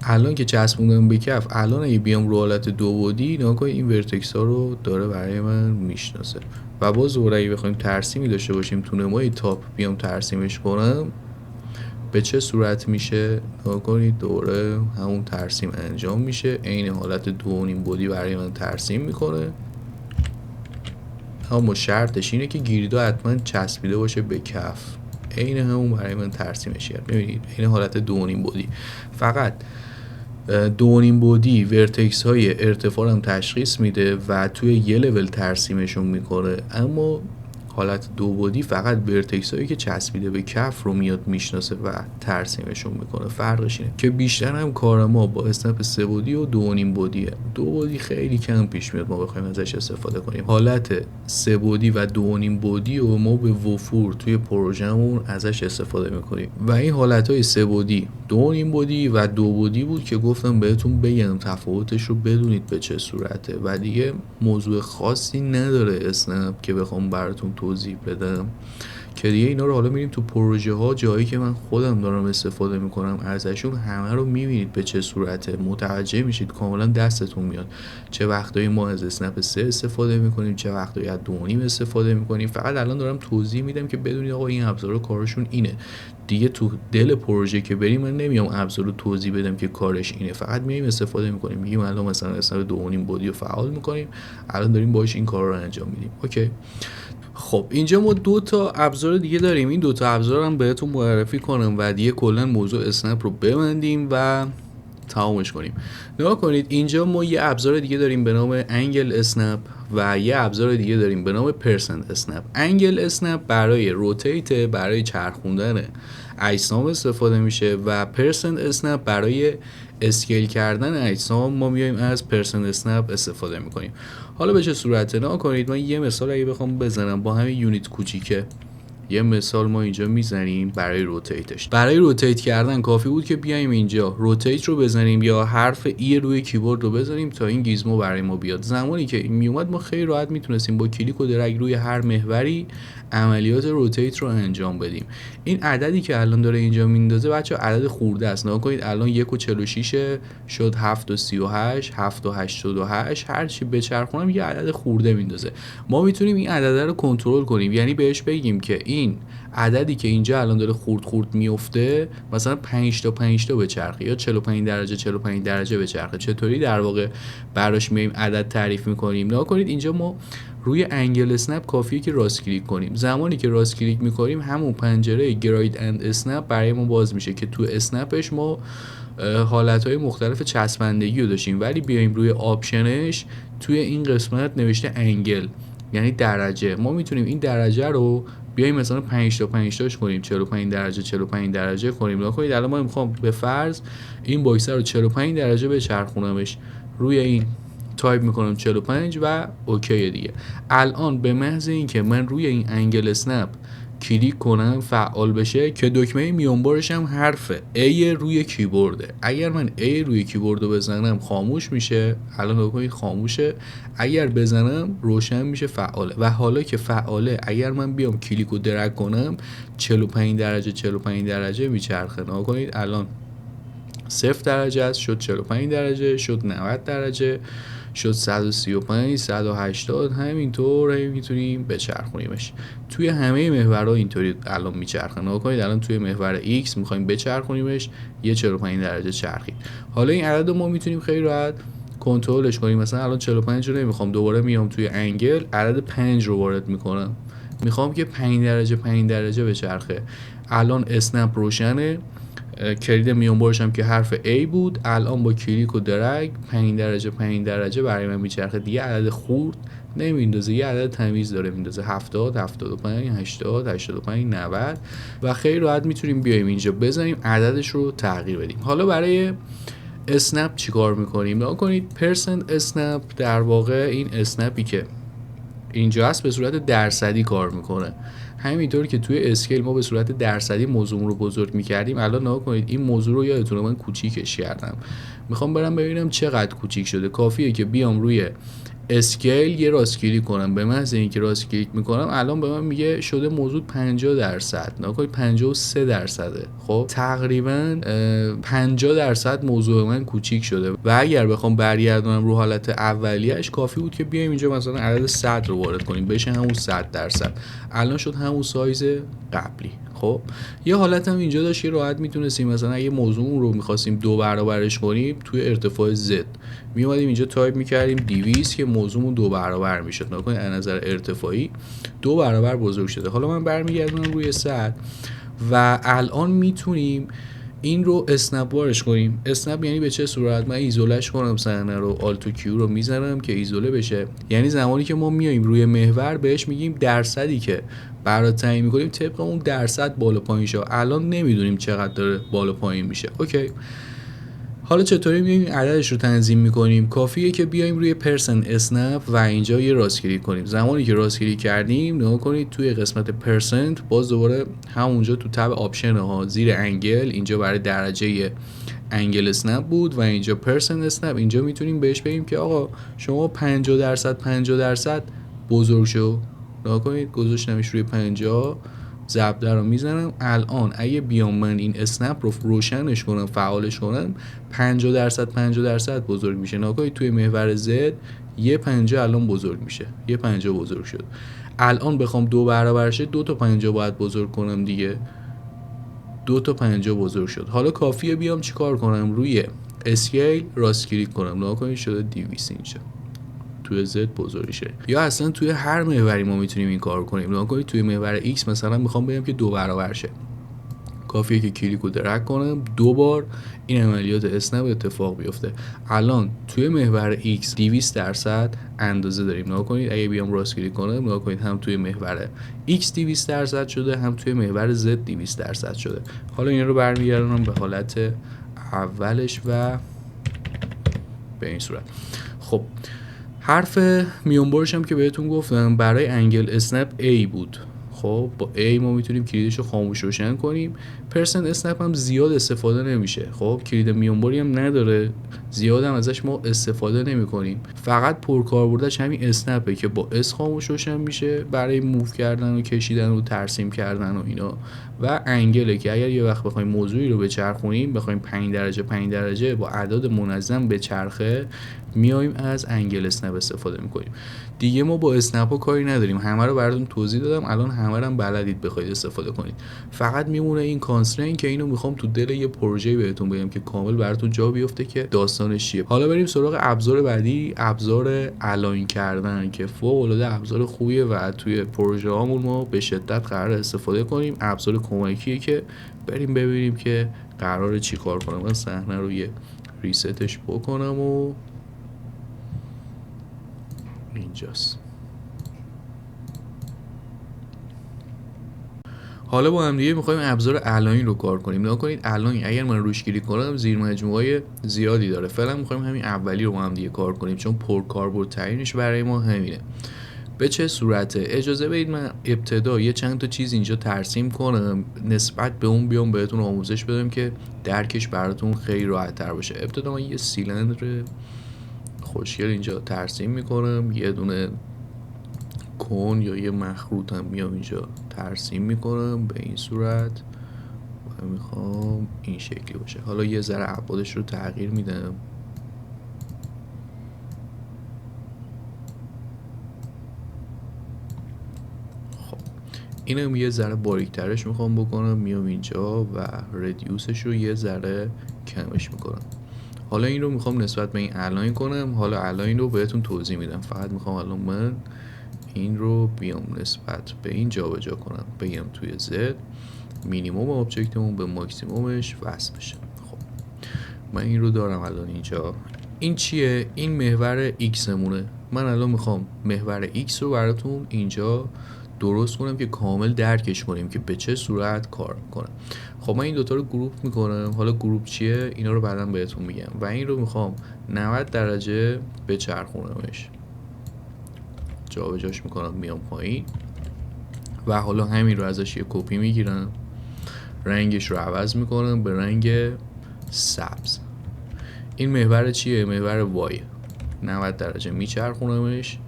الان که چسبوندم به کف، الان اگه بیام رو حالت 2 بعدی، نگاه کنید این ورتکس ها رو داره برای من میشناسه. و باز دوباره اگه بخوایم ترسیمی داشته باشیم تو نمای تاپ بیام ترسیمش کنم، به چه صورت میشه؟ نگاه کنید دوباره همون ترسیم انجام میشه، عین حالت 2.5 بعدی برای من ترسیم میکنه. اما شرطش اینه که گریدا حتما چسبیده باشه به کف، عین همون برای من ترسیمش کرد. ببینید این حالت 2.5 بعدی، فقط 2.5 بعدی ورتکس های ارتفاع هم تشخیص میده و توی یه لول ترسیمشون میکنه. اما حالت دو بعدی فقط ورتکس هایی که چسبیده به کف رو میاد میشناسه و ترسیمشون میکنه. فرقش اینه که بیشتر هم کار ما با اسنپ 3 بعدی و 2.5 بعدیه. 2 بعدی خیلی کم پیش میاد ما بخوایم ازش استفاده کنیم. حالت 3 بعدی و 2.5 بعدی و ما به وفور توی پروژهمون ازش استفاده میکنیم و این حالتهای 3 بعدی، 2.5 بعدی و 2 بعدی بود که گفتم بهتون بگم تفاوتش رو بدونید به چه صورته و دیگه موضوع خاصی نداره اسنپ که بخوام براتون توضیح بدم که دیگه اینا رو حالا میریم تو پروژه ها، جایی که من خودم دارم استفاده میکنم ازشون همه رو میبینید به چه صورته، متوجه میشید، کاملا دستتون میاد چه وقتایی ما از اسنپ 3 استفاده میکنیم، چه وقتایی از 2.5 استفاده میکنیم. فقط الان دارم توضیح میدم که بدونید آقا این ابزارا کارشون اینه. دیگه تو دل پروژه که بریم من نمیام ابزار رو توضیح بدم که کارش اینه، فقط میایم استفاده میکنیم، میگیم الان مثلا اسنپ 2.5 بعدی رو فعال میکنیم، الان داریم باهاش این کارا رو انجام میدیم. اوکی. خب اینجا ما 2 تا ابزار دیگه داریم. این 2 تا ابزار هم بهتون معرفی کنم و دیگه کلا موضوع اسنپ رو ببندیم و تمامش کنیم. نگاه کنید اینجا ما یه ابزار دیگه داریم به نام انگل اسنپ و یه ابزار دیگه داریم به نام پرسنت اسنپ. انگل اسنپ برای روتیت، برای چرخوندن اجسام استفاده میشه و پرسنت اسنپ برای اسکیل کردن اجسام ما میایم از پرسنت اسنپ استفاده میکنیم. حالا به چه صورته؟ نگاه کنید من یه مثال اگه بخوام بزنم با همین یونیت کوچیکه، یه مثال ما اینجا میزنیم برای روتیتش. برای روتیت کردن کافی بود که بیایم اینجا روتیت رو بزنیم یا حرف ای روی کیبورد رو بزنیم تا این گیزمو برای ما بیاد. زمانی که این میومد ما خیلی راحت میتونستیم با کلیک و درگ روی هر محوری عملیات روتیت رو انجام بدیم. این عددی که الان داره اینجا میندازه بچا عدد خورده است. نگاه کنید الان 1.46 شد 7.38 7.88 هر چی بچرخونم یه عدد خورده میندازه. ما میتونیم این عدد رو کنترل کنیم، یعنی بهش بگیم که این عددی که اینجا الان داره خورد میفته مثلا 5 تا 5 تا بچرخه یا 45 درجه 45 درجه بچرخه. چطوری در واقع براش میایم عدد تعریف میکنیم؟ نگاه کنید اینجا ما روی انگل اسنپ کافیه که راست کلیک کنیم. زمانی که راست کلیک میکنیم همون پنجره گراید اند اسنپ برای ما باز میشه که تو اسنپش ما حالتهای مختلف چسبندگی رو داشتیم، ولی بیایم روی آپشنش توی این قسمت نوشته انگل یعنی درجه. ما میتونیم این درجه رو بیایم مثلا 5 تا 5 تاش کنیم، 45 درجه 45 درجه کنیم. نگاه کنید الان ما میخوام به فرض این باکس رو 45 درجه بچرخونمش، روی این تایپ میکنم 45 و اوکی دیگه. الان به محض این که من روی این انگل اسنپ کلیک کنم فعال بشه که دکمه میانبارش هم حرف A روی کیبورده. اگر من A روی کیبورد رو بزنم خاموش میشه، الان نگاه کنید خاموشه، اگر بزنم روشن میشه فعاله. و حالا که فعاله اگر من بیام کلیک و درگ کنم 45 درجه 45 درجه میچرخه. نگاه کنید الان 0 درجه است شد 45 درجه شد 90 درجه شد 135 180 همینطور میتونیم بچرخونیمش. توی همه محورها اینطوری الان میچرخه. نگاه کنید الان توی محور X میخوایم بچرخونیمش یه 45 درجه چرخید. حالا این عدد رو ما میتونیم خیلی راحت کنترلش کنیم. مثلا الان 45 رو نمیخوام، دوباره میام توی انگل عدد 5 رو وارد میکنم، میخوام که 5 درجه 5 درجه بچرخه. الان اسنپ روشنه، کلید میانبرش هم که حرف A بود، الان با کلیک و درگ 5 درجه 5 درجه برای من میچرخه. دیگه عدد خورد نمیندازه، یه عدد تمیز داره میندازه 70 75 80 85 90 و خیلی راحت میتونیم بیایم اینجا بزنیم عددش رو تغییر بدیم. حالا برای اسنپ چیکار میکنیم؟ نگاه کنید پرسنت اسنپ در واقع این اسنپی که اینجا هست به صورت درصدی کار میکنه. همینطور که توی اسکیل ما به صورت درصدی موضوع رو بزرگ میکردیم، الان نگاه کنید این موضوع رو یادتونه من کوچیکش کردم. میخوام برم ببینم چقدر کوچیک شده. کافیه که بیام روی اسکیل یه راست کلیک کنم، به محض اینکه راست کلیک میکنم الان به من میگه شده موضوع 50%. نگاه کنید 53%. خب تقریبا 50% موضوع من کوچیک شده و اگر بخوام برگردونم رو حالت اولیه‌اش کافی بود که بیایم اینجا مثلا عدد 100 رو وارد کنیم بشه همون 100%. الان شد همون سایز قبلی. خب یه حالت هم اینجا داشت که راحت میتونستیم مثلا اگه موضوع رو میخواستیم 2 برابرش کنیم توی ارتفاع Z میومدیم اینجا تایپ میکردیم 200 که موضوعمون 2 برابر میشد. نگاه کنید از نظر ارتفاعی 2 برابر بزرگ شده. حالا من برمیگردم روی 100 و الان میتونیم این رو اسنپ بارش کنیم. اسنپ یعنی به چه صورت؟ من ایزولش کنم صحنه رو، آلت و کیو رو میزنم که ایزوله بشه. یعنی زمانی که ما میایم روی محور بهش میگیم درصدی که برات تعیین میکنیم طبق اون درصد بالا پایین شه. الان نمیدونیم چقدر داره بالا پایین میشه. اوکی، حالا چطوری میایم عددش رو تنظیم میکنیم؟ کافیه که بیایم روی پرسن اسنپ و اینجا یه راست کلیک کنیم. زمانی که راست کلیک کردیم نگاه کنید توی قسمت پرسنت باز دوباره همونجا تو تب آپشن ها زیر انگل اینجا برای درجه انگل اسنپ بود و اینجا پرسن اسنپ. اینجا میتونیم بهش بگیم که آقا شما 50% بزرگ شو. نگاه کنید گذاشتمش روی 50، ضرب رو میزنم. الان اگه بیام من این اسنپ رو روشنش کنم فعالش کنم 50% بزرگ میشه. نگاه توی محور زد یه 50 الان بزرگ میشه، یه 50 بزرگ شد. الان بخوام 2 برابر شه 2 تا 50 باید بزرگ کنم دیگه، 2 تا 50 بزرگ شد. حالا کافیه بیام چیکار کنم؟ روی اسکیل راست کلیک کنم. نگاه کنید شده 200 اینجا توی زد بزرگ شه. یا اصلا توی هر محوری ما میتونیم این کار کنیم. نگاه کنید توی محور ایکس مثلا میخوام بگم که 2 برابر شه، کافیه که کلیک رو درگ کنم 2 بار این عملیات اسنپ اتفاق بیفته. الان توی محور ایکس 200% اندازه داریم. نگاه کنید اگه بیام راست کلیک کنم نگاه کنید هم توی محور ایکس 200% شده هم توی محور زد 200% شده. حالا این رو برمیگردونم به حالت اولش و به این صورت. خب حرف میونبرش هم که بهتون گفتم برای انگل اسنپ A بود. خب با A ما میتونیم کلیدش رو خاموش روشن کنیم. پرسن اسنپ هم زیاد استفاده نمیشه. خب کلید میونبری هم نداره، زیاد هم ازش ما استفاده نمی کنیم. فقط پرکاربردش همین اسنپه که با اس خاموش روشن میشه برای موو کردن و کشیدن و ترسیم کردن و اینا. و انگله که اگر یه وقت بخوایم موضوعی رو بچرخونیم، بخوایم 5 درجه با اعداد منظم بچرخه، میایم از انگل اسنپ استفاده میکنیم. دیگه ما با اسنپ ها کاری نداریم، همه رو براتون توضیح دادم. الان همه رو هم بلدید بخواید استفاده کنید. فقط میمونه این کانسترین که اینو میخوام تو دل یه پروژه بهتون بگم که کامل براتون جا بیفته که داستانش چیه. حالا بریم سراغ ابزار بعدی، ابزار الاین کردن که فوق العاده ابزار خوبیه و توی پروژه هامون ما به شدت قرار استفاده کنیم. ابزار کمکیه که بریم ببینیم که قراره چی کار کنم. من صحنه رو یه ریستش بکنم و اینجاست. حالا با هم دیگه می‌خوایم ابزار الاین رو کار کنیم. نگاه کنید الاین اگر من روش کلیک کنم زیر مجموعه‌های زیادی داره. فعلا می‌خوایم همین اولی رو با هم دیگه کار کنیم چون پرکاربردترینش برای ما همینه. به چه صورته؟ اجازه بدید من ابتدا یه چند تا چیز اینجا ترسیم کنم، نسبت به اون بیام بهتون آموزش بدم که درکش براتون خیلی راحت‌تر باشه. ابتدا من یه سیلندر خوشگل اینجا ترسیم میکنم، یه دونه کون یا یه مخروط هم میام اینجا ترسیم میکنم به این صورت و میخوام این شکلی باشه. حالا یه ذره ابعادش رو تغییر میدم. خب اینم یه ذره باریکترش میخوام بکنم، میام اینجا و ردیوسش رو یه ذره کمش میکنم. حالا این رو میخوام نسبت به این الاین کنم. حالا الاین رو بهتون توضیح میدم. فقط میخوام الان من این رو بیام نسبت به این جابجا کنم، بگم توی زد مینیموم آبجکتمون به ماکسیمومش وصل بشه. خب من این رو دارم الان اینجا. این چیه؟ این محور ایکس مونه. من الان میخوام محور ایکس رو براتون اینجا درست کنم که کامل درکش کنیم که به چه صورت کار میکنه. خب من این دوتا رو گروپ میکنم. حالا گروپ چیه اینا رو بعداً بهتون میگم. و این رو میخوام 90 درجه بچرخونمش، جابجاش میکنم میام پایین و حالا همین رو ازش یه کپی میگیرم، رنگش رو عوض میکنم به رنگ سبز. این محور چیه؟ محور وای. 90 درجه میچرخونمش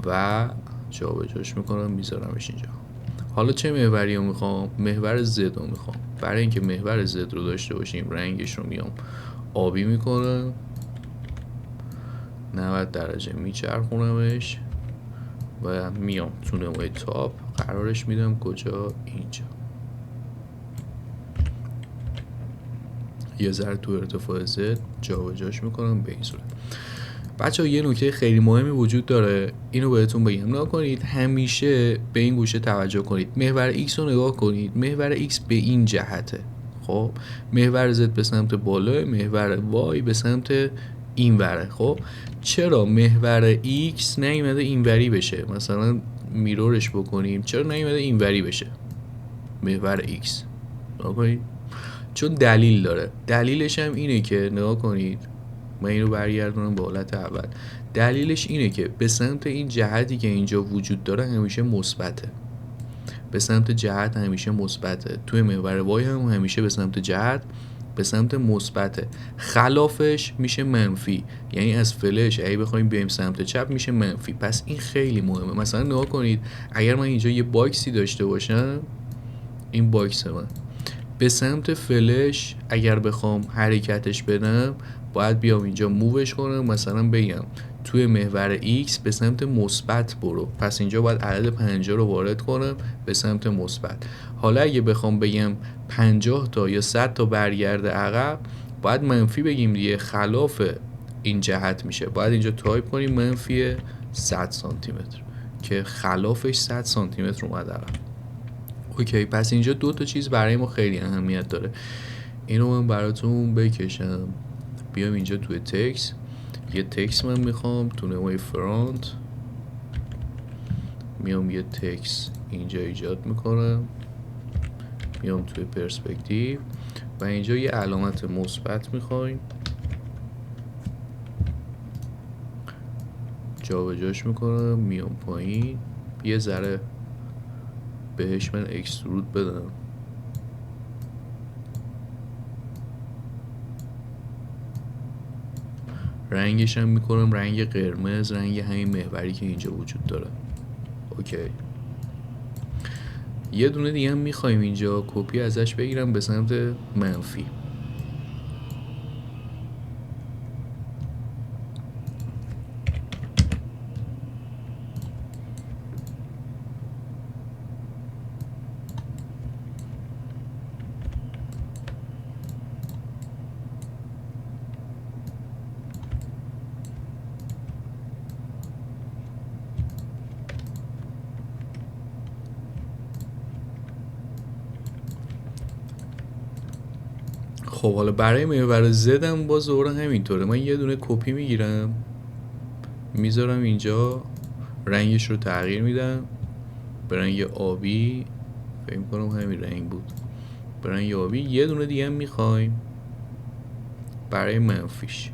و جابجاش میکنم میذارمش اینجا. حالا چه محوری رو میخوام؟ محور زد رو میخوام. برای اینکه محور زد رو داشته باشیم رنگش رو میام آبی میکنم، 90 درجه میچرخونمش و میام تو نمای تاپ قرارش میدم کجا؟ اینجا. یه ذره تو ارتفاع زد جابجاش میکنم به این صورت. بچه‌ها یه نکته خیلی مهمی وجود داره، اینو بهتون بگم. نگاه کنید همیشه به این گوشه توجه کنید. محور ایکس رو نگاه کنید. محور ایکس به این جهته. خب محور Z به سمت بالا، محور Y به سمت این وره. خب چرا محور X نیومده اینوری بشه؟ مثلا میرورش بکنیم، چرا نیومده اینوری بشه محور X؟ نگاه کنید، چون دلیل داره. دلیلش هم اینه که نگاه کنید، من اینو برگردونم به حالت اول. دلیلش اینه که به سمت این جهتی که اینجا وجود داره همیشه مثبته، به سمت جهت همیشه مثبته. توی محور وای هم همیشه به سمت جهت به سمت مثبته. خلافش میشه منفی، یعنی از فلش اگه بخوایم بیایم سمت چپ میشه منفی. پس این خیلی مهمه. مثلا نگاه کنید، اگر من اینجا یه باکسی داشته باشم، این باکس من به سمت فلش اگر بخوام حرکتش بدم، باید بیام اینجا مووش کنم، مثلا بگم توی محور X به سمت مثبت برو. پس اینجا باید عدد 50 رو وارد کنم به سمت مثبت. حالا اگه بخوام بگم 50 تا یا 100 تا برگرده عقب، باید منفی بگیم دیگه، خلاف این جهت میشه. باید اینجا تایپ کنیم منفی 100 سانتی متر که خلافش 100 سانتی متر اومد عقب. اوکی، پس اینجا دو تا چیز برای ما خیلی اهمیت داره. اینو من براتون بکشم. بیام اینجا توی تکس، یه تکس من میخوام تو نمای فرانت، میام یه تکس اینجا ایجاد میکنم، میام توی پرسپکتیو و اینجا یه علامت مثبت میخوایم، جابجاش میکنم، میام پایین یه ذره بهش من اکسترود بدم. رنگش هم میکنم رنگ قرمز، رنگ همین محوری که اینجا وجود داره. اوکی، یه دونه دیگه هم میخوایم اینجا کپی ازش بگیرم به سمت منفی. خب حالا برای محور زدم باز دوباره همینطوره. من یه دونه کپی میگیرم، میذارم اینجا، رنگش رو تغییر میدم به رنگ آبی، فکر کنم همین رنگ بود، به رنگ آبی. یه دونه دیگه هم میخوایم برای منفیش،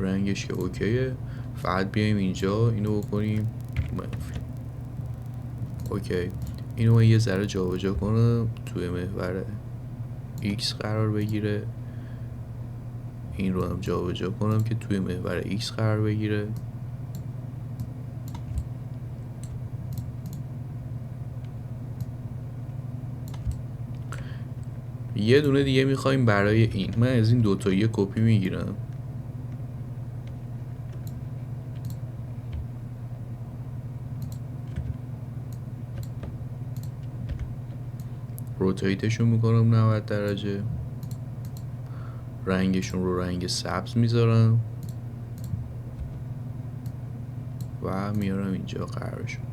رنگش که اوکیه، فقط بیایم اینجا اینو بکنیم منفی. اوکی، اینو من یه ذره جابجا کنم توی محور X قرار بگیره، این رو هم جابجا کنم که توی محور X قرار بگیره. یه دونه دیگه میخوایم برای این. من از این دوتا یه کپی میگیرم، روتیتشون میکنم 90 درجه، رنگشون رو رنگ سبز میذارم و میارم اینجا قرارشون.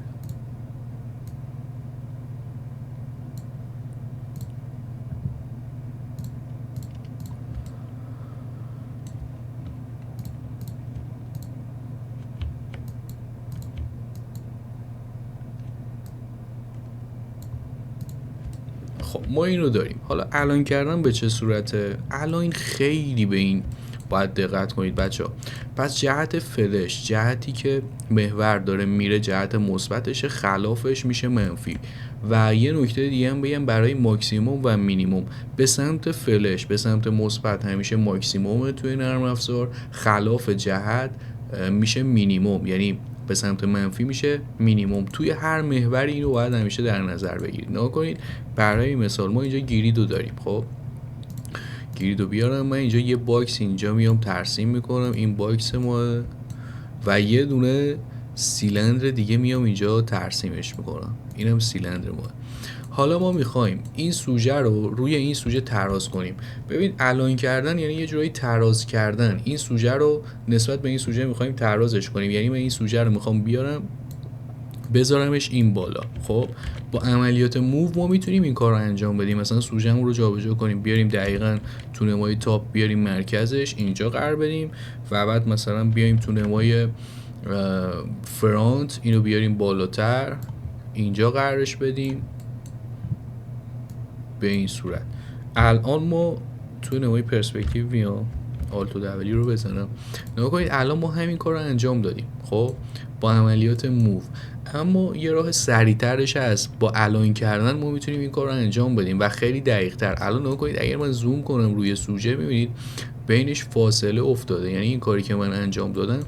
خب ما اینو داریم. حالا الان کردن به چه صورته؟ الان خیلی به این باید دقت کنید بچه‌ها. پس جهت فلش، جهتی که محور داره میره جهت مثبتشه، خلافش میشه منفی. و یه نکته دیگه هم بگم برای ماکسیموم و مینیموم، به سمت فلش به سمت مثبت همیشه ماکسیمومه توی نرم افزار، خلاف جهت میشه مینیموم، یعنی به سمت منفی میشه مینیموم. توی هر محوری اینو باید همیشه در نظر بگیرید. نگاه کنید، برای مثال ما اینجا گریدو داریم. خب گریدو بیارم، من اینجا یه باکس اینجا میام ترسیم میکنم، این باکس ما، و یه دونه سیلندر دیگه میام اینجا ترسیمش میکنم، اینم سیلندر ما. حالا ما میخوایم این سوژه رو روی این سوژه تراز کنیم. ببین الاین کردن یعنی یه جورایی تراز کردن. این سوژه رو نسبت به این سوژه میخوایم ترازش کنیم، یعنی من این سوژه رو میخوام بیارم بذارمش این بالا. خب با عملیات موو ما میتونیم این کار رو انجام بدیم، مثلا سوژه‌مون رو جابجا کنیم، بیاریم دقیقاً تو نمای تاپ بیاریم مرکزش اینجا قرار بدیم و بعد مثلا بیاریم تو نمای فرانت اینو بیاریم بالاتر اینجا قرارش بدیم به این صورت. الان ما تو نمای پرسپکتیو میام آلت و دبلی رو بزنم، نگاه کنید الان ما همین کار رو انجام دادیم خب با عملیات موو. اما یه راه سریعترش هست، با الاین کردن ما میتونیم این کار رو انجام بدیم و خیلی دقیق تر. الان نگاه کنید اگر من زوم کنم روی سوژه میبینید بینش فاصله افتاده، یعنی این کاری که من انجام دادم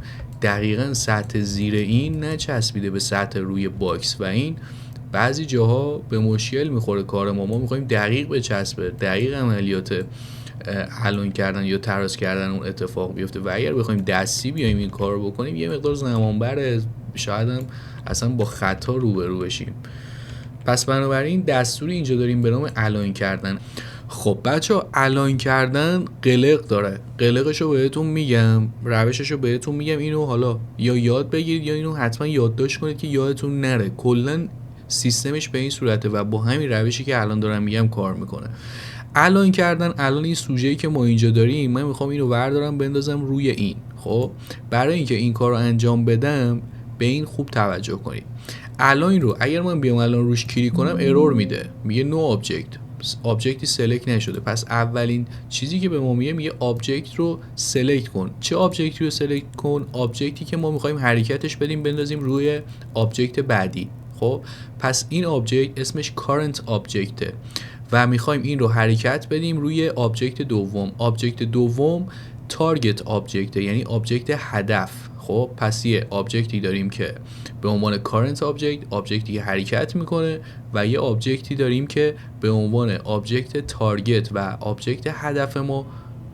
دقیقاً سطح زیر این نچسبیده به سطح روی باکس و این بعضی جاها به مشکل میخوره کار ما میخوایم دقیق بچسبه، دقیق عملیات الاین کردن یا تراس کردن اون اتفاق بیفته و اگر بخوایم دستی بیایم این کار رو بکنیم یه مقدار زمان بره، شاید هم اصلا با خطا روبرو بشیم. پس بنابراین دستوری اینجا داریم به نام الاین کردن. خب بچه‌ها الاین کردن قلق داره، قلقشو بهتون میگم، روششو بهتون میگم، اینو حالا یا یاد بگیرید یا اینو حتما یادداشت کنید که یادتون نره. کلا سیستمش به این صورته و با همین روشی که الان دارم میگم کار میکنه. الاین کردن، الان این سوژه‌ای که ما اینجا داریم من میخوام اینو بردارم بندازم روی این. خب برای اینکه این کارو انجام بدم به این خوب توجه کنید. الاین رو اگر من بیام الان روش کلیک کنم ارور میده، میگه نو آبجکتی سلکت نشده. پس اولین چیزی که به ما میگه آبجکت رو سلکت کن. چه آبجکتی رو سلکت کن؟ آبجکتی که ما میخوایم حرکتش بدیم بندازیم روی آبجکت بعدی. خب پس این آبجکت اسمش current آبجکته و میخوایم این رو حرکت بدیم روی آبجکت دوم. آبجکت دوم تارگت آبجکته، یعنی آبجکت هدف. خب پس یه آبجکتی داریم که به عنوان current آبجکتی که حرکت میکنه و یه آبجکتی داریم که به عنوان آبجکت تارگت و آبجکت هدف ما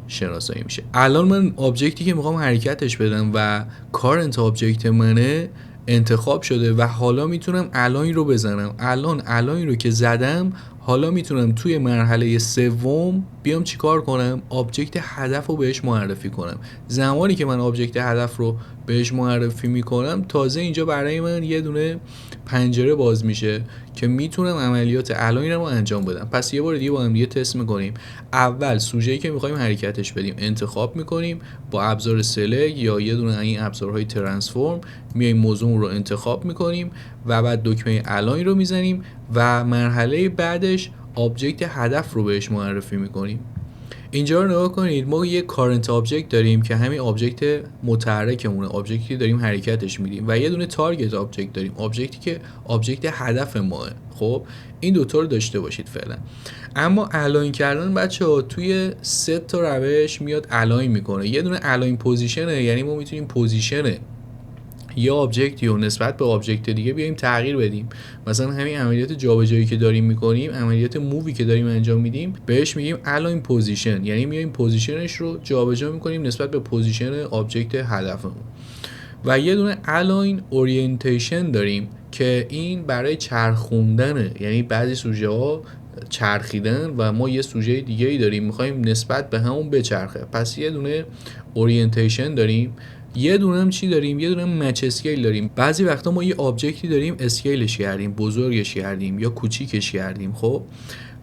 شناسایی میشه. الان من آبجکتی که میخوام حرکتش بدم و current آبجکت منه انتخاب شده و حالا میتونم الاین رو بزنم. الان الاین رو که زدم حالا میتونم توی مرحله سوم بیام چیکار کنم؟ آبجکت هدف رو بهش معرفی کنم. زمانی که من آبجکت هدف رو بهش معرفی میکنم تازه اینجا برای من یه دونه پنجره باز میشه که میتونم عملیات الاین رو انجام بدم. پس یه بار دیگه با هم دیگه تست میکنیم. اول سوژه‌ای که میخوایم حرکتش بدیم انتخاب میکنیم با ابزار سلکت یا یه دونه این ابزارهای ترانسفورم، میایم موضوع رو انتخاب میکنیم و بعد دکمه الاین رو میزنیم و مرحله بعدش آبجکت هدف رو بهش معرفی میکنیم. اینجا رو نگاه کنید، ما یه کارنت آبجکت داریم که همین آبجکت متحرکمونه، آبجکتی داریم حرکتش میدیم و یه دونه تارگت آبجکت داریم، آبجکتی که آبجکت هدف ماه. خب این دوتا رو داشته باشید فعلا. اما الاین کردن بچه‌ها توی سه تا روش میاد الاین میکنه. یه دونه الاین پوزیشنه، یعنی ما میتونیم پوزیشن یا آبجکتی رو نسبت به آبجکت دیگه بیایم تغییر بدیم. مثلا همین عملیات جابجایی که داریم میکنیم، عملیات مووی که داریم انجام میدیم، بهش میگیم الاین پوزیشن، یعنی میایم پوزیشنش رو جابجا میکنیم نسبت به پوزیشن آبجکت هدفمون. و یه دونه الاین اورینتیشن داریم که این برای چرخوندنه، یعنی بعضی سوژه ها چرخیدن و ما یه سوژه دیگه ای داریم میخوایم نسبت به همون بچرخه. پس یه دونه اورینتیشن داریم. یه دونه هم چی داریم؟ یه دونه مچ اسکیل داریم. بعضی وقتا ما یه آبجکتی داریم اسکیلش کردیم، بزرگش کردیم یا کوچیکش کردیم. خب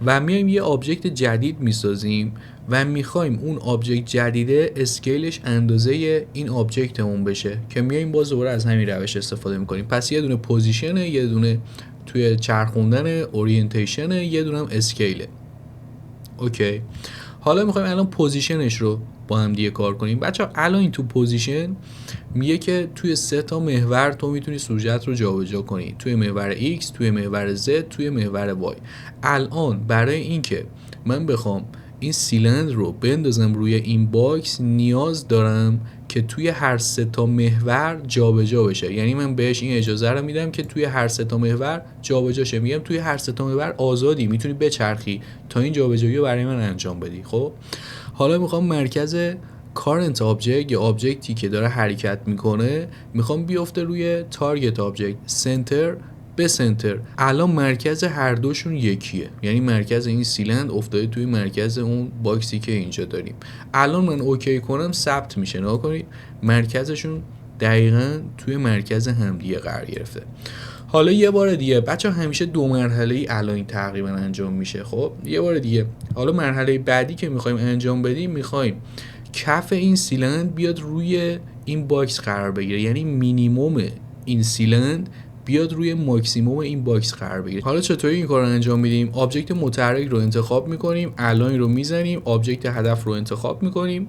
و میایم یه آبجکت جدید میسازیم و میخوایم اون آبجکت جدیده اسکیلش اندازه این آبجکتمون بشه که میایم باز دوباره از همین روش استفاده میکنیم. پس یه دونه پوزیشنه، یه دونه توی چرخوندن اورینتیشنه، یه دونه هم اسکیله. اوکی، حالا میخوایم الان پوزیشنش رو با هم دیگه کار کنیم. بچه‌ها الان این تو پوزیشن میگه که توی سه تا محور تو میتونی سوژت رو جابجا کنی، توی محور X، توی محور Z، توی محور Y. الان برای اینکه من بخوام این سیلندر رو بندازم روی این باکس نیاز دارم که توی هر سه تا محور جابجا بشه، یعنی من بهش این اجازه رو میدم که توی هر سه تا محور جابجا شه. میگم توی هر سه تا محور آزادی، میتونی بچرخی تا این جابجایی رو برای من انجام بدی. خب حالا میخوام مرکز current آبجکت یا آبجکتی که داره حرکت میکنه میخوام بیفته روی تارگت آبجکت، سنتر به سنتر. الان مرکز هر دوشون یکیه، یعنی مرکز این سیلند افتاده توی مرکز اون باکسی که اینجا داریم. الان من اوکی کنم ثبت میشه. نگاه کنید مرکزشون دقیقاً توی مرکز همدیگه قرار گرفته. حالا یه بار دیگه بچه همیشه 2 مرحله الاین تقریبا انجام میشه. خب یه بار دیگه، حالا مرحله بعدی که میخوایم انجام بدیم، میخوایم کف این سیلند بیاد روی این باکس قرار بگیره، یعنی مینیمم این سیلند بیاد روی ماکسیموم این باکس قرار بگیره. حالا چطوری این کار رو انجام میدیم؟ آبجکت متحرک رو انتخاب میکنیم، الاین رو میزنیم، آبجکت هدف رو انتخاب میکنیم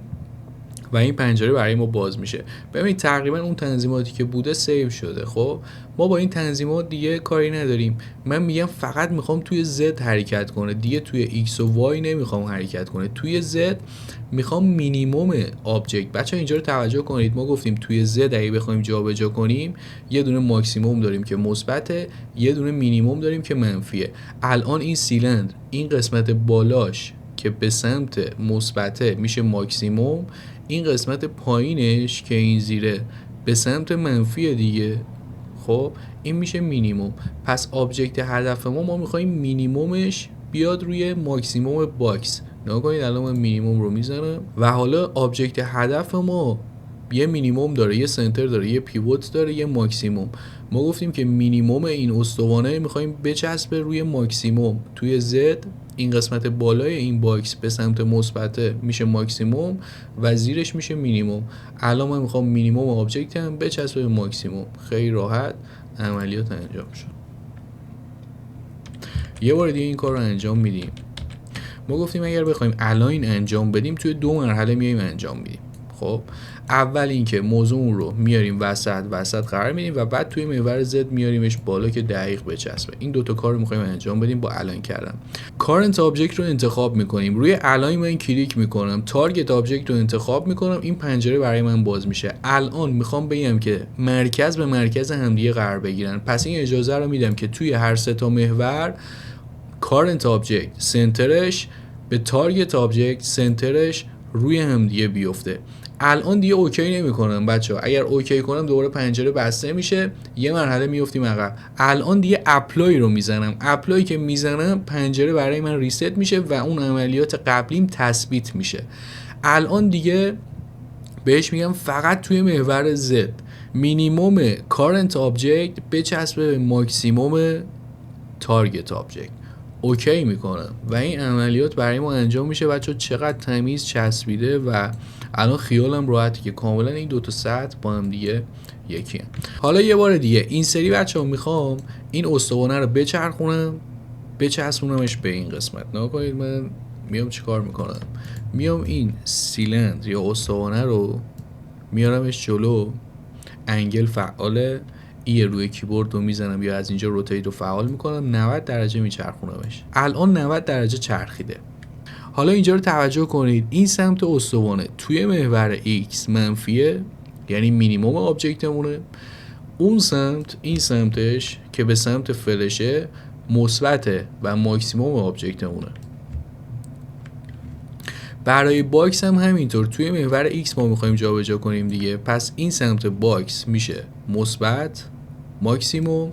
و این پنجره برای ما باز میشه. ببینید تقریبا اون تنظیماتی که بوده سیو شده. خب ما با این تنظیمات دیگه کاری نداریم. من میگم فقط میخوام توی Z حرکت کنه، دیگه توی X و Y نمیخوام حرکت کنه. توی Z میخوام مینیمم آبجکت. بچه‌ها اینجا رو توجه کنید، ما گفتیم توی Z اگه بخوایم جابجا کنیم یه دونه ماکسیمم داریم که مثبته، یه دونه مینیمم داریم که منفیه. الان این سیلندر این قسمت بالاش که به سمت مثبته میشه ماکسیمم، این قسمت پایینش که این زیره به سمت منفیه دیگه. خب این میشه مینیمم. پس آبجکت هدف ما میخوایم مینیممش بیاد روی ماکسیمم باکس. نگاه کنید الان من مینیمم رو میزنم و حالا آبجکت هدف ما یه مینیمم داره، یه سنتر داره، یه پیوت داره، یه ماکسیمم. ما گفتیم که مینیمم این استوانه میخوایم بچسبه روی ماکسیمم. توی Z این قسمت بالای این باکس به سمت مثبت میشه ماکسیمم و زیرش میشه مینیمم. الان من میخوام مینیمم آبجکتم بچسبه به ماکسیمم. خیلی راحت عملیات انجام شد. یه بار دیگه این کار رو انجام میدیم. ما گفتیم اگر بخوایم الاین انجام بدیم توی 2 مرحله میایم انجام میدیم. خب اول اینکه موضوع رو میاریم وسط قرار میدیم و بعد توی محور Z میاریمش بالا که دقیق بچسبه. این دوتا کار رو میخوایم انجام بدیم با الاین کردن. کارنت آبجکت رو انتخاب میکنیم، روی الاین من کلیک میکنم، تارگت آبجکت رو انتخاب میکنم، این پنجره برای من باز میشه. الان میخوام بگم که مرکز به مرکز همدیگه قرار بگیرن، پس این اجازه رو میدم که توی هر سه تا محور کارنت آبجکت سنترش به تارگت آبجکت سنترش روی همدیگه بیفته. الان دیگه اوکی نمی‌کنم بچه‌ها. اگر اوکی کنم دوباره پنجره بسته میشه، یه مرحله میافتیم عقب. الان دیگه اپلای رو میزنم. اپلای که میزنم پنجره برای من ریست میشه و اون عملیات قبلیم تثبیت میشه. الان دیگه بهش میگم فقط توی محور Z مینیمم کارنت آبجکت بچسبه به ماکسیمم تارگت آبجکت. اوکی میکنم و این عملیات برای ما انجام میشه. بچه‌ها چقدر تمیز چسبیده و الان خیالم راحته که کاملا این دو تا سطح با هم دیگه یکی هم. حالا یه بار دیگه این سری بچه‌ها میخوام این استوانه رو بچرخونم، بچسبونمش به این قسمت. نگاه کنید من میام چیکار میکنم. میام این سیلندر یا استوانه رو میارمش جلو، انگل فعاله، ای روی کیبورد رو میزنم یا از اینجا روتیت رو فعال میکنم، 90 درجه میچرخونمش. الان 90 درجه چرخیده. حالا اینجا رو توجه کنید، این سمت استوانه توی محور X منفیه، یعنی مینیمم آبجکتمونه. اون سمت، این سمتش که به سمت فلشه مثبته و ماکسیمم آبجکتمونه. برای باکس هم همینطور، توی محور X ما میخوایم جابجا کنیم دیگه. پس این سمت باکس میشه مثبت ماکسیموم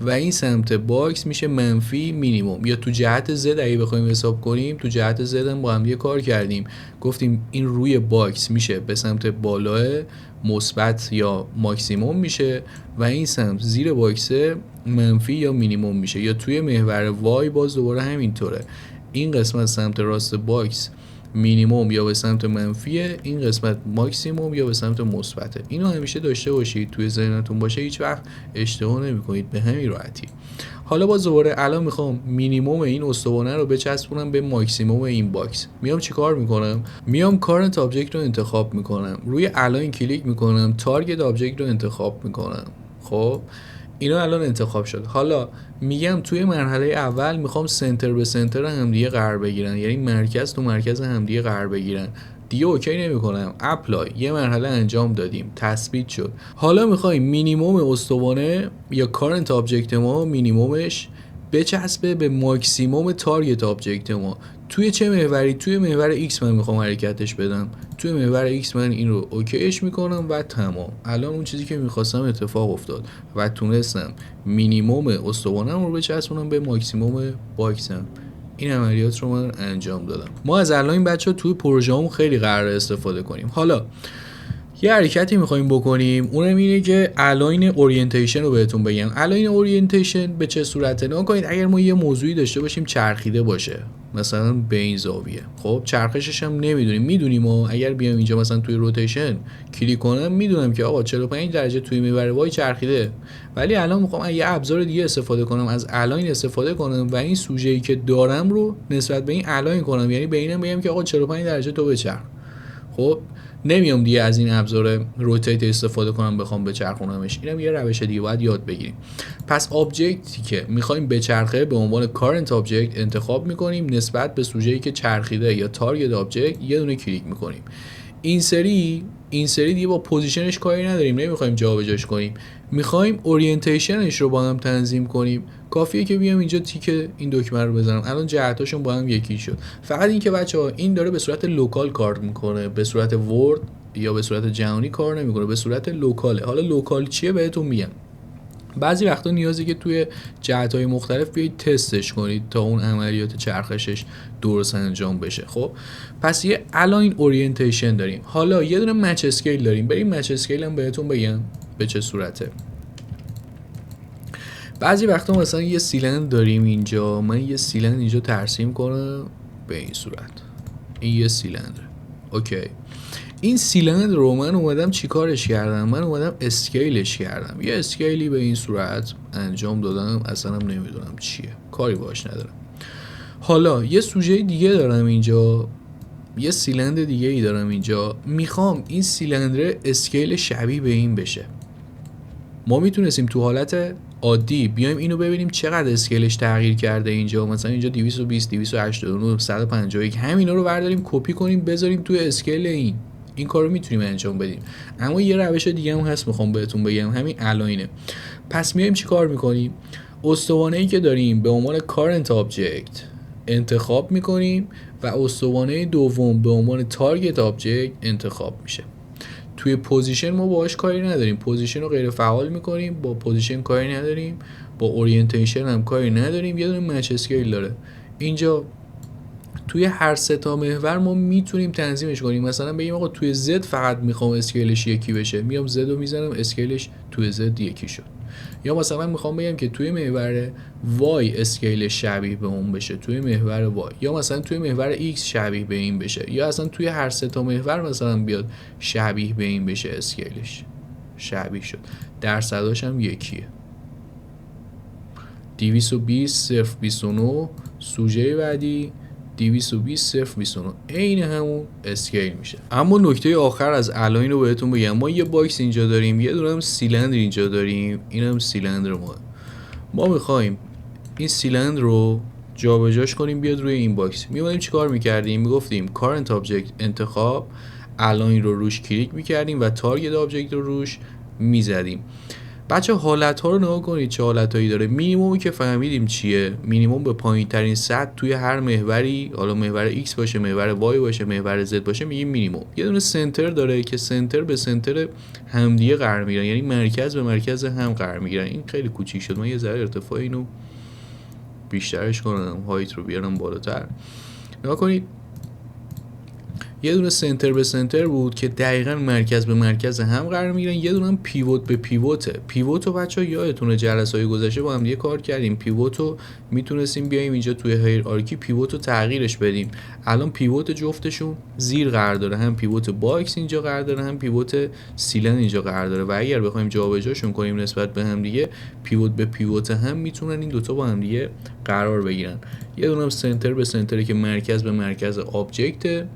و این سمت باکس میشه منفی مینیموم. یا تو جهت Z اگه بخوایم حساب کنیم، تو جهت Z هم با هم دیگه کار کردیم، گفتیم این روی باکس میشه به سمت بالا مثبت یا ماکسیموم میشه و این سمت زیر باکس منفی یا مینیموم میشه. یا توی محور Y باز دوباره همینطوره، این قسمت سمت راست باکس مینیموم یا به سمت منفیه، این قسمت ماکسیموم یا به سمت مثبته. اینو همیشه داشته باشید، توی ذهنتون باشه، هیچ وقت اشتباه نمی‌کنید به همین راحتی. حالا باز دوباره الان میخوام مینیموم این استوانه رو بچسبونم به ماکسیموم این باکس. میام چیکار میکنم؟ میام کارنت آبجکت رو انتخاب میکنم، روی الاین کلیک میکنم، تارگت آبجکت رو انتخاب میکنم. خب اینا الان انتخاب شد. حالا میگم توی مرحله اول میخوام سنتر به سنتر همدیگه قرار بگیرن، یعنی مرکز تو مرکز همدیگه قرار بگیرن. دیگه اوکی نمی‌کنم، اپلای، یه مرحله انجام دادیم، تثبیت شد. حالا میخوایم مینیمم استوانه یا کارنت آبجکت ما مینیممش بچسبه به ماکسیمم تارگت آبجکت ما. توی چه محوری؟ توی محور X من میخوام حرکتش بدم. توی محور X من این رو اوکیش میکنم و تمام. الان اون چیزی که میخواستم اتفاق افتاد و تونستم مینیمم استوانم رو بچسبونم به ماکسیمم باکسم. این عملیات رو من انجام دادم. ما از الان این بچه‌ها توی پروژه‌مون خیلی قراره استفاده کنیم. حالا یه حرکتی میخوایم بکنیم، اونم اینه که الاین اورینتیشن رو بهتون بگم. الاین اورینتیشن به چه صورته؟ نگاه کنید اگر ما یه موضوعی داشته باشیم چرخیده باشه مثلا به این زاویه، خب چرخشش هم میدونیم و اگر بیام اینجا مثلا توی روتیشن کلیک کنم میدونم که آقا 45 درجه توی محور وای چرخیده، ولی الان میخوام یه ابزار دیگه استفاده کنم، از الاین استفاده کنم و این سوژه‌ای که دارم رو نسبت به این الاین کنم، یعنی به اینم بگم که آقا 45 درجه تو بچرخ. خب نمیام دیگه از این ابزار روتیت استفاده کنم بخوام بچرخونمش، اینم یه روش دیگه باید یاد بگیریم. پس آبجکتی که میخوایم بچرخه به عنوان کارنت آبجکت انتخاب میکنیم، نسبت به سوژه‌ای که چرخیده یا تارگت آبجکت یه دونه کلیک میکنیم. این سری دیگه با پوزیشنش کاری نداریم، نمیخوایم جابجاش کنیم، میخوایم اورینتیشنش رو با هم تنظیم کنیم. کافیه که بیام اینجا تیک این دکمه رو بزنم، الان جهتاشون با هم یکی شد. فقط این که بچه‌ها این داره به صورت لوکال کار میکنه، به صورت ورد یا به صورت جهانی کار نمیکنه، به صورت لوکاله. حالا لوکال چیه بهتون میگم. بعضی وقتا نیازی که توی جهت‌های مختلف بیایید تستش کنید تا اون عملیات چرخشش درست انجام بشه. خب پس یه الاین اورینتیشن داریم. حالا یه دونه مچ اسکیل داریم. بریم مچ اسکیل هم بهتون بگم به چه صورته. بعضی وقتا مثلا یه سیلندر داریم اینجا، من یه سیلندر اینجا ترسیم کنم به این صورت، این یه سیلندر. اوکی، این سیلندر رو من اومدم چیکارش کردم؟ من اومدم اسکیلش کردم، یه اسکیلی به این صورت انجام دادم، اصلا هم نمیدونم چیه، کاری باش ندارم. حالا یه سوژه دیگه دارم اینجا، یه سیلندر دیگه ای دارم اینجا، میخوام این سیلندر اسکیل شبیه به این بشه. ما میتونستیم تو حالت عادی بیایم اینو ببینیم چقدر اسکیلش تغییر کرده اینجا، مثلا اینجا 220 289 151، همینا رو برداریم کپی کنیم بذاریم توی اسکیل این کارو میتونیم انجام بدیم. اما یه روش دیگه هم هست میخوام بهتون بگم، همین الاینه. پس میایم چی کار میکنیم؟ استوانه‌ای که داریم به عنوان کارنت آبجکت انتخاب میکنیم و استوانه دوم به عنوان تارگت آبجکت انتخاب میشه. توی پوزیشن ما باهاش کاری نداریم، پوزیشن رو غیر فعال میکنیم، با پوزیشن کاری نداریم، با اورینتیشن هم کاری نداریم، یه دونه مچ اسکیل داره. اینجا توی هر سه تا محور ما میتونیم تنظیمش کنیم، مثلا بگیم آقا توی زد فقط میخوام اسکیلش یکی بشه، میام زد رو میزنم اسکیلش توی زد یکی شد. یا مثلا میخوام بگم که توی محور وای اسکیل شبیه به اون بشه توی محور وای، یا مثلا توی محور ایکس شبیه به این بشه، یا اصلا توی هر سه تا محور مثلا بیاد شبیه به این بشه، اسکیلش شبیه شد، درصداش هم یکیه. 220 029 سوژه بعدی 220 029 عین همون اسکیل میشه. اما نکته آخر از الاین رو بهتون بگم، ما یه باکس اینجا داریم، یه دونه هم سیلندر اینجا داریم، این هم سیلندر ما میخوایم این سیلندر رو جابجاش کنیم بیاد روی این باکس. میومدیم چیکار میکردیم؟ میگفتیم کارنت آبجکت انتخاب، الاین رو روش کلیک میکردیم و تارگت آبجکت رو روش میزدیم. بچه حالت ها رو نگاه کنید چه حالت هایی داره. مینیمومی که فهمیدیم چیه؟ مینیموم به پایین ترین سطح توی هر محوری، حالا محور X باشه، محور Y باشه، محور Z باشه، میگیم مینیموم. یه دونه سنتر داره که سنتر به سنتر همدیگه قرار میگیرن، یعنی مرکز به مرکز هم قرار میگیرن. این خیلی کوچیک شد، من یه ذره ارتفاع اینو بیشترش کنم، هایت رو بیارم بالاتر. نگاه کنید یه دونه سنتر به سنتر بود که دقیقاً مرکز به مرکز هم قرار میگیرن، یه دونه هم پیوت به پیوته. پیوتو بچه‌ها یادتونه جلسه‌های گذشته با هم دیگه کار کردیم، پیوتو میتونستیم بیایم اینجا توی هایرارکی پیوتو تغییرش بدیم. الان پیوت جفتشون زیر قرار داره، هم پیوت باکس اینجا قرار داره، هم پیوت سیلن اینجا قرار داره، و اگر بخوایم جابجاشون کنیم نسبت به هم دیگه، پیوت به پیوت هم میتونن این دوتا با هم دیگه قرار بگیرن. یه دونه هم سنتر به سنتری که مرکز به مرکز آبجکت،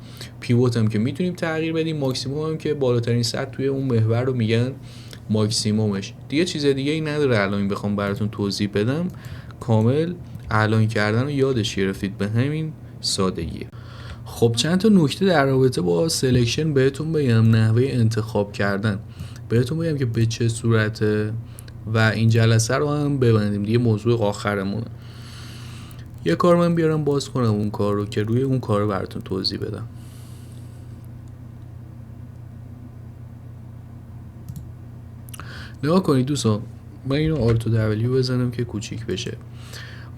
پیوت هم که میتونیم تغییر بدیم، ماکسیموم هم که بالاترین سطح توی اون محور رو میگن ماکسیمومش. دیگه چیز دیگه ای نداره الان بخوام براتون توضیح بدم، کامل اعلان کردن رو یادش گرفتید، به همین سادگیه. خب چند تا نکته در رابطه با سلکشن بهتون بگم، نحوه انتخاب کردن بهتون بگم که به چه صورته و این جلسه رو هم ببندیم دیگه، موضوع آخرمونه. یه کار من بیارم باز کنم اون کار رو که روی اون کار رو براتون توضیح بدم. نگاه کنید دوستان، من اینو آلتو دبلیو بزنم که کوچیک بشه.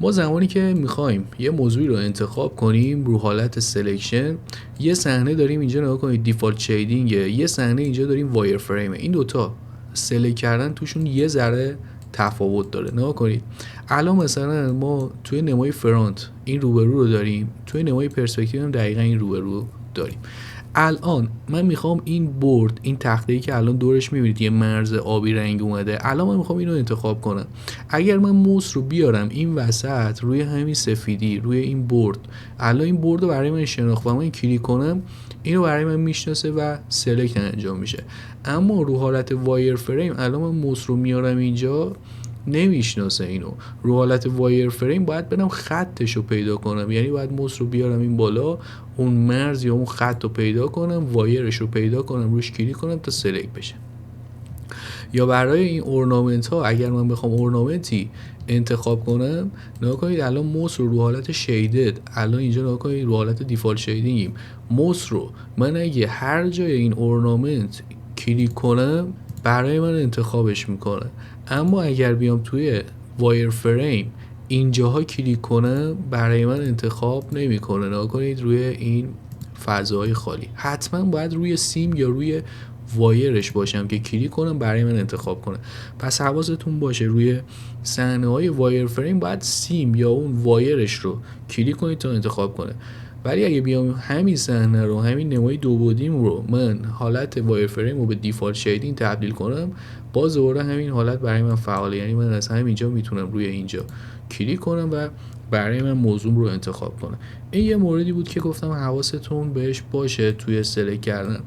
ما زمانی که میخوایم یه موضوعی رو انتخاب کنیم رو حالت سلکشن، یه صحنه داریم اینجا نگاه کنید دیفالت شیدینگ، یه صحنه اینجا داریم وایر فریم. این دوتا سلکت کردن توشون یه ذره تفاوت داره. نگاه کنید الان مثلا ما توی نمای فرانت این روبرو رو داریم، توی نمای پرسپکتیو هم دقیقا این روبرو داریم. الان من میخوام این بورد، این تخته‌ای که الان دورش میبینید یه مرز آبی رنگ اومده، الان من میخوام اینو انتخاب کنم. اگر من موس رو بیارم این وسط روی همین سفیدی روی این بورد، الان این بورد رو برای من شناخت و من کلیک کنم اینو برای من میشناسه و سلکت انجام میشه. اما رو حالت وایر فریم الان من موس رو میارم اینجا نمیشناسه اینو. رو حالت وایر فریم باید برم خطش رو پیدا کنم، یعنی باید موس رو بیارم این بالا، اون مرز یا اون خط رو پیدا کنم، وایرش رو پیدا کنم، روش کلیک کنم تا سلکت بشه. یا برای این اورنامنت ها اگر من بخوام اورنامنتی انتخاب کنم، نگاه کنید الان موس رو حالت شیدد، الان اینجا نگاه کنید رو حالت دیفالت شیدینگیم. موس رو من اگه هر جای این اورنامنت کلیک کنم برای من انتخابش میکنه. اما اگر بیام توی وایر فریم اینجاها کلیک کنم برای من انتخاب نمیکنه. نگاه کنید روی این فضای خالی حتما باید روی سیم یا روی وایرش باشم که کلیک کنم برای من انتخاب کنه. پس حواستون باشه روی صحنه های وایر فریم باید سیم یا اون وایرش رو کلیک کنید تا انتخاب کنه. ولی اگه بیام همین صحنه رو، همین نمای دو بعدیم رو من حالت وایر فریم رو به دیفالت شیدینگ تبدیل کنم، باز دوباره همین حالت برای من فعاله. یعنی من از همینجا میتونم روی اینجا کلیک کنم و برای من موضوع رو انتخاب کنم. این یه موردی بود که گفتم حواستون بهش باشه توی سلکت کردن.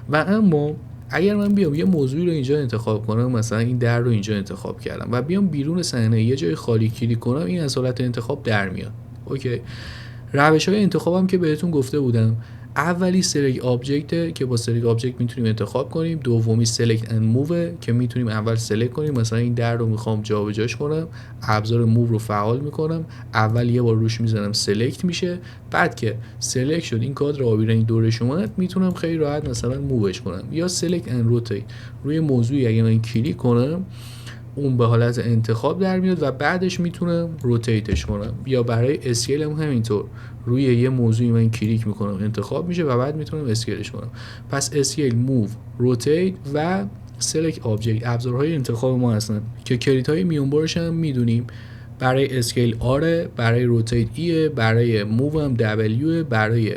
و اما اگر من بیام یه موضوعی رو اینجا انتخاب کنم، مثلا این در رو اینجا انتخاب کردم و بیام بیرون صحنه یه جای خالی کلیک کنم، این از حالت انتخاب در میاد. اوکی. روش‌های انتخابم که بهتون گفته بودم، اولی سلکت آبجکت که با سلکت آبجکت میتونیم انتخاب کنیم، دومی سلکت اند موو که میتونیم اول سلکت کنیم، مثلا این در رو میخوام جابجاش کنم، ابزار موو رو فعال میکنم، اول یه بار روش میزنم سلکت میشه، بعد که سلکت شد این کادر آبی رنگ دورش اومد میتونم خیلی راحت مثلا مووش کنم. یا سلکت اند روتیت، روی موضوعی اگه من کلیک کنم اون به حالت انتخاب در میاد و بعدش میتونم روتیتش کنم. یا برای اسکیل هم همینطور، روی یه موضوعی من کلیک میکنم انتخاب میشه و بعد میتونم اسکیلش کنم. پس اسکیل، موو، روتیت و سلکت آبجکت ابزارهای انتخاب ما هستن که کلیدهای میونبرش هم میدونیم. برای اسکیل آر، برای روتیت ای، برای موو هم دبلیو، برای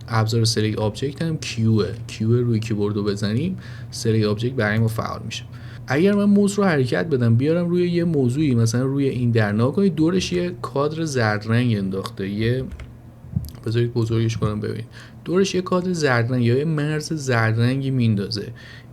ابزار سلکت آبجکت هم کیو روی کیبورد رو بزنیم سلکت آبجکت برای ما فعال میشه. اگر من موس رو حرکت بدم بیارم روی یه موضوعی، مثلا روی این در نگاه دورش یه کادر زرد رنگ انداخته، یه بذارید بزرگش کنم ببینید دورش یه کادر زرد رنگ یا یه مرز زرد رنگی میندازه.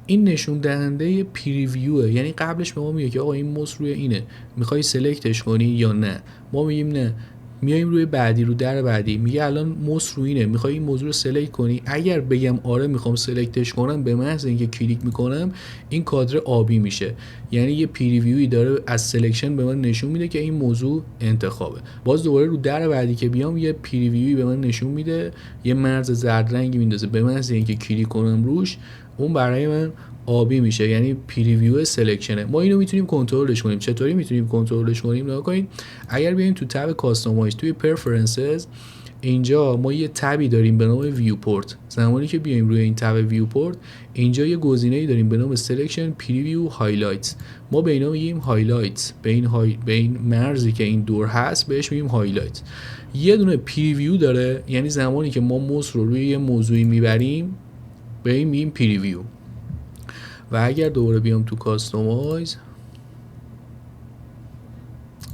این نشون دهنده پریویوه، یعنی قبلش به ما میگه که آقا این موس روی اینه، میخوای سلکتش کنی یا نه. ما میگیم نه، میایم روی بعدی، رو در بعدی میگه الان موس رو اینه، میخوای این موضوع رو سلکت کنی. اگر بگم آره میخوام سلکتش کنم، به محض اینکه کلیک میکنم این کادر آبی میشه، یعنی یه پریویوی داره از سلکشن به من نشون میده که این موضوع انتخابه. باز دوباره رو در بعدی که بیام یه پریویوی به من نشون میده، یه مرز زرد رنگی میندازه، به محض اینکه کلیک کنم روش اون برای من آبی میشه، یعنی پریویو سلکشنه. ما اینو میتونیم کنترلش کنیم. چطوری میتونیم کنترلش کنیم؟ نگاه کنید اگر بیایم تو تب کاستومایز توی پرفرنسز، اینجا ما یه تبی داریم به نام ویوپورت. زمانی که بیایم روی این تب ویوپورت، اینجا یه گزینه‌ای داریم به نام سلکشن پریویو هایلایتس. ما به اینا میگیم هایلایتس، به این مرزی که این دور هست بهش میگیم هایلایت. یه دونه پریویو داره، یعنی زمانی که ما موس رو روی یه موضوعی میبریم به این میگیم پریویو. و اگر دوباره بیام تو کاستومایز،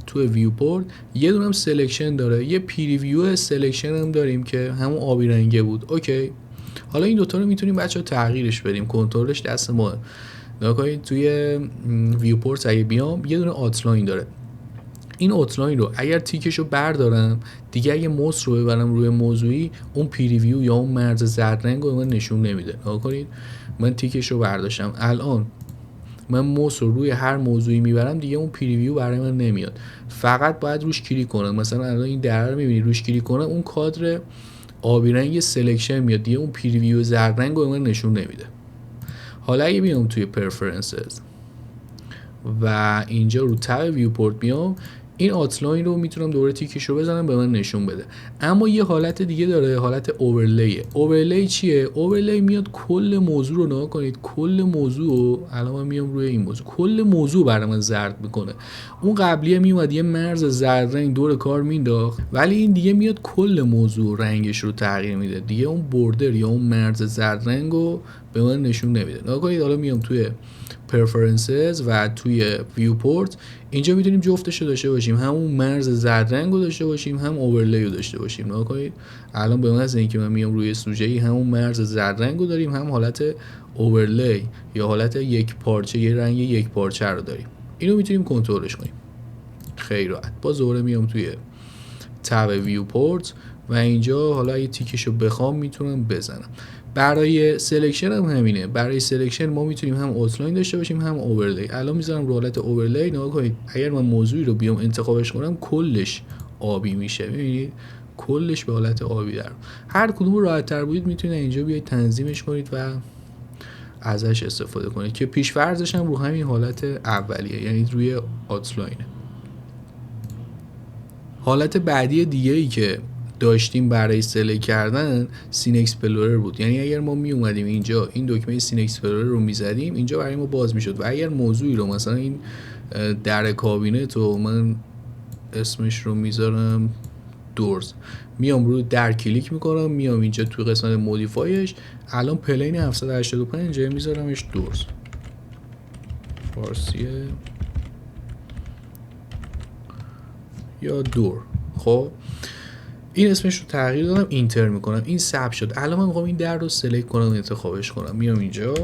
تو ویوپورت یه دونه هم سلکشن داره، یه پریویو سلکشن هم داریم که همون آبی رنگه بود. اوکی، حالا این دوتا رو میتونیم بچه ها تغییرش بدیم، کنترلش دست ماه. نگاه کنید توی ویوپورت اگه بیام یه دونه آتلاین داره، این آتلاین رو اگر تیکش رو بردارم دیگه، اگه موس رو ببرم روی موضوعی اون پریویو یا اون مرز زرد رنگ رو من نشون نمیده. نگاه کنید من تیکش رو برداشتم، الان من موس رو روی هر موضوعی میبرم دیگه اون پریویو برای من نمیاد، فقط باید روش کلیک کنم. مثلا الان این در رو میبینید روش کلیک کنم اون کادر آبی رنگ سلکشن میاد، دیگه اون پریویو زرد رنگ رو من نشون نمیده. حالا اگه بیام توی پرفرنسز و اینجا رو تب ویوپورت بیام، این آتلاین رو میتونم دوباره تیکش رو بزنم به من نشون بده. اما یه حالت دیگه داره، حالت اوورلی. اوورلی چیه؟ اوورلی میاد کل موضوع رو نگاه کنید، کل موضوع رو الان من میام روی این موضوع، کل موضوع برای من زرد میکنه. اون قبلیه میومد یه مرز زرد رنگ دور کار مینداخت، ولی این دیگه میاد کل موضوع رنگش رو تغییر میده، دیگه اون بوردر یا اون مرز زرد رنگ رو به من نشون نمیده. نگاه کنید حالا میام توی preferences و توی viewport، اینجا میتونیم جفتش رو داشته باشیم، همون مرز زرد رنگ رو داشته باشیم، هم اوورلی رو داشته باشیم. نگاه کنید الان به محض اینکه من میام روی سوژه‌ای همون مرز زرد رنگ رو داریم، هم حالت اوورلی یا حالت یک پارچه، یه رنگ یک پارچه رو داریم. اینو میتونیم کنترلش کنیم خیلی راحت. باز دوباره میام توی تب viewport و اینجا حالا اگه تیکشو بخوام میتونم بزنم. برای سلکشن هم همینه، برای سلکشن ما میتونیم هم اوتلاین داشته باشیم هم اوورلی. الان میذارم رو حالت اوورلی، نگاه کنید اگر من موضوعی رو بیام انتخابش کنم کلش آبی میشه، میبینید کلش به حالت آبی در. هر کدوم راحت تر بودید میتونید اینجا بیاید تنظیمش کنید و ازش استفاده کنید که پیش‌فرضش هم رو همین حالت اولیه، یعنی روی اوتلاین. حالت بعدی دیگه ای که داشتیم برای سلکت کردن سین اکسپلورر بود. یعنی اگر ما می اومدیم اینجا این دکمه سین اکسپلورر رو میزدیم، اینجا برای ما باز میشد و اگر موضوعی رو مثلا این در کابینت رو من اسمش رو میذارم دورز، میام روی در کلیک میکنم، میام اینجا توی قسمت مودیفایش، الان پلین 785 اینجا میذارمش دورز، فارسیه یا دور. خب این اسمش رو تغییر دادم، اینتر میکنم، این ثبت شد. الان من میخوام این در رو سلکت کنم، انتخابش کنم، میام اینجا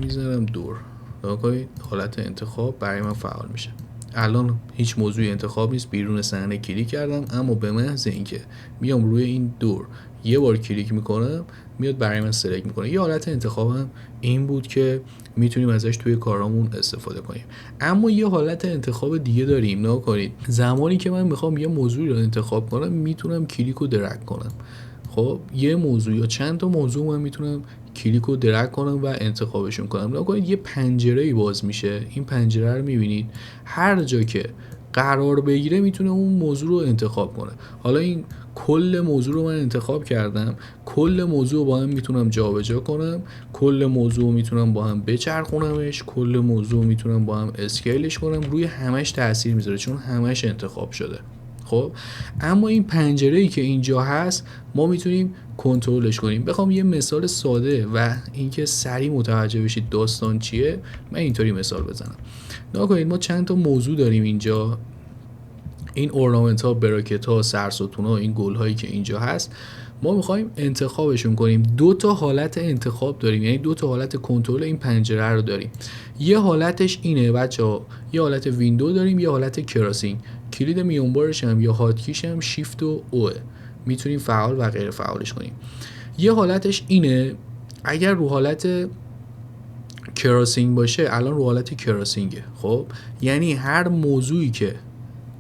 میذارم دور، نگاه کنید حالت انتخاب برای من فعال میشه. الان هیچ موضوعی انتخاب نیست، بیرون صحنه کلیک کردم، اما به محض اینکه میام روی این دور یه بار کلیک میکنم میاد برای من سلکت میکنه. یه حالت انتخابم این بود که میتونیم ازش توی کارامون استفاده کنیم. اما یه حالت انتخاب دیگه داریم، نگاه کنید زمانی که من میخوام یه موضوعی رو انتخاب کنم میتونم کلیک و درگ کنم. خب یه موضوع یا چند تا موضوع من میتونم کلیک و درگ کنم و انتخابشون کنم. نگاه کنید یه پنجره‌ای باز میشه، این پنجره رو میبینید، هر جا که قرار بگیره میتونه اون موضوع رو انتخاب کنه. حالا این کل موضوع رو من انتخاب کردم، کل موضوع رو با هم میتونم جابجا کنم، کل موضوع رو میتونم با هم بچرخونمش، کل موضوع میتونم با هم اسکیلش کنم، روی همش تاثیر میذاره چون همش انتخاب شده. خب اما این پنجره‌ای که اینجا هست ما میتونیم کنترلش کنیم. بخوام یه مثال ساده و اینکه سریع متوجه بشید داستان چیه، من اینطوری مثال بزنم. نگاه کنید ما چند تا موضوع داریم اینجا، این اورنامنت ها، براکت ها، سرستون ها، این گل هایی که اینجا هست ما میخوایم انتخابشون کنیم. دو تا حالت انتخاب داریم، یعنی دو تا حالت کنترل این پنجره رو داریم. یه حالتش اینه بچه‌ها، یه حالت ویندو داریم، یه حالت کراسینگ. کلید میونبارش هم یا هاتکیش هم شیفت و اوه، میتونیم فعال و غیر فعالش کنیم. یه حالتش اینه، اگر رو حالت کراسینگ باشه، الان رو حالت کراسینگه. خب یعنی هر موضوعی که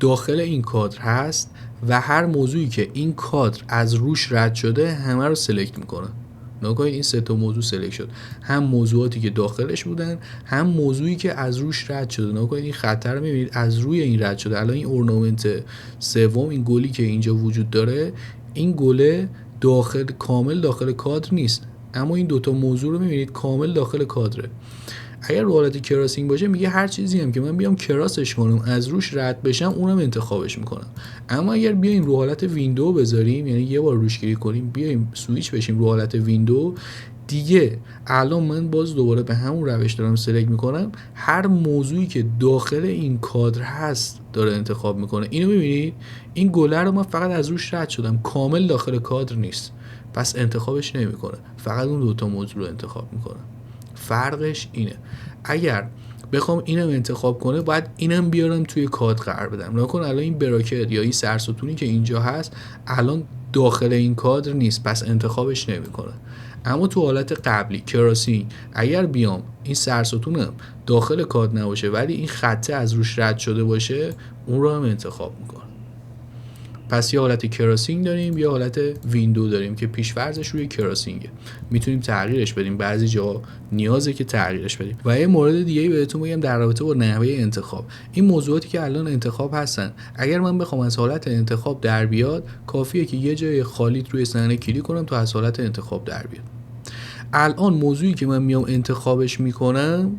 داخل این کادر هست و هر موضوعی که این کادر از روش رد شده همه رو سلکت میکنه. نگاه کنید این سه تا موضوع سلکت شد، هم موضوعاتی که داخلش بودن هم موضوعی که از روش رد شده. نگاه کنید این خطر رو میبینید از روی این رد شده. الان این اورنامنت سوم، این گلی که اینجا وجود داره، این گله داخل کامل داخل کادر نیست، اما این دوتا موضوع رو میبینید کامل داخل کادره. اگر رو حالت کراسینگ باشه میگه هر چیزی هم که من بیام کراسش کنم از روش رد بشم اونم انتخابش میکنم. اما اگر بیایم رو حالت ویندو بذاریم، یعنی یه بار روش کلیک کنیم بیایم سویچ بشیم رو حالت ویندو، دیگه الان من باز دوباره به همون روش دارم سلکت میکنم، هر موضوعی که داخل این کادر هست داره انتخاب میکنه. اینو میبینید این گله رو من فقط از روش رد شدم، کامل داخل کادر نیست، پس انتخابش نمیکنه، فقط اون دوتا موضوع رو انتخاب میکنه. فرقش اینه. اگر بخوام اینم انتخاب کنه باید اینم بیارم توی کادر قرار بدم. نکن الان این براکت یا این سرستونی که اینجا هست الان داخل این کادر نیست، پس انتخابش نمیکنه. اما تو حالت قبلی کراسینگ اگر بیام این سرستونم داخل کادر نباشه ولی این خطه از روش رد شده باشه، اون رو هم انتخاب میکنه. پس یه حالت کراسینگ داریم، یه حالت ویندو داریم که پیش‌فرضش روی کراسینگه. میتونیم تغییرش بدیم، بعضی جا نیازه که تغییرش بدیم. و یه مورد دیگه بهتون بگم در رابطه با نحوه انتخاب. این موضوعاتی که الان انتخاب هستن، اگر من بخوام از حالت انتخاب در بیاد، کافیه که یه جای خالی روی صحنه کلیک کنم تا از حالت انتخاب در بیاد. الان موضوعی که من میام انتخابش میکنم،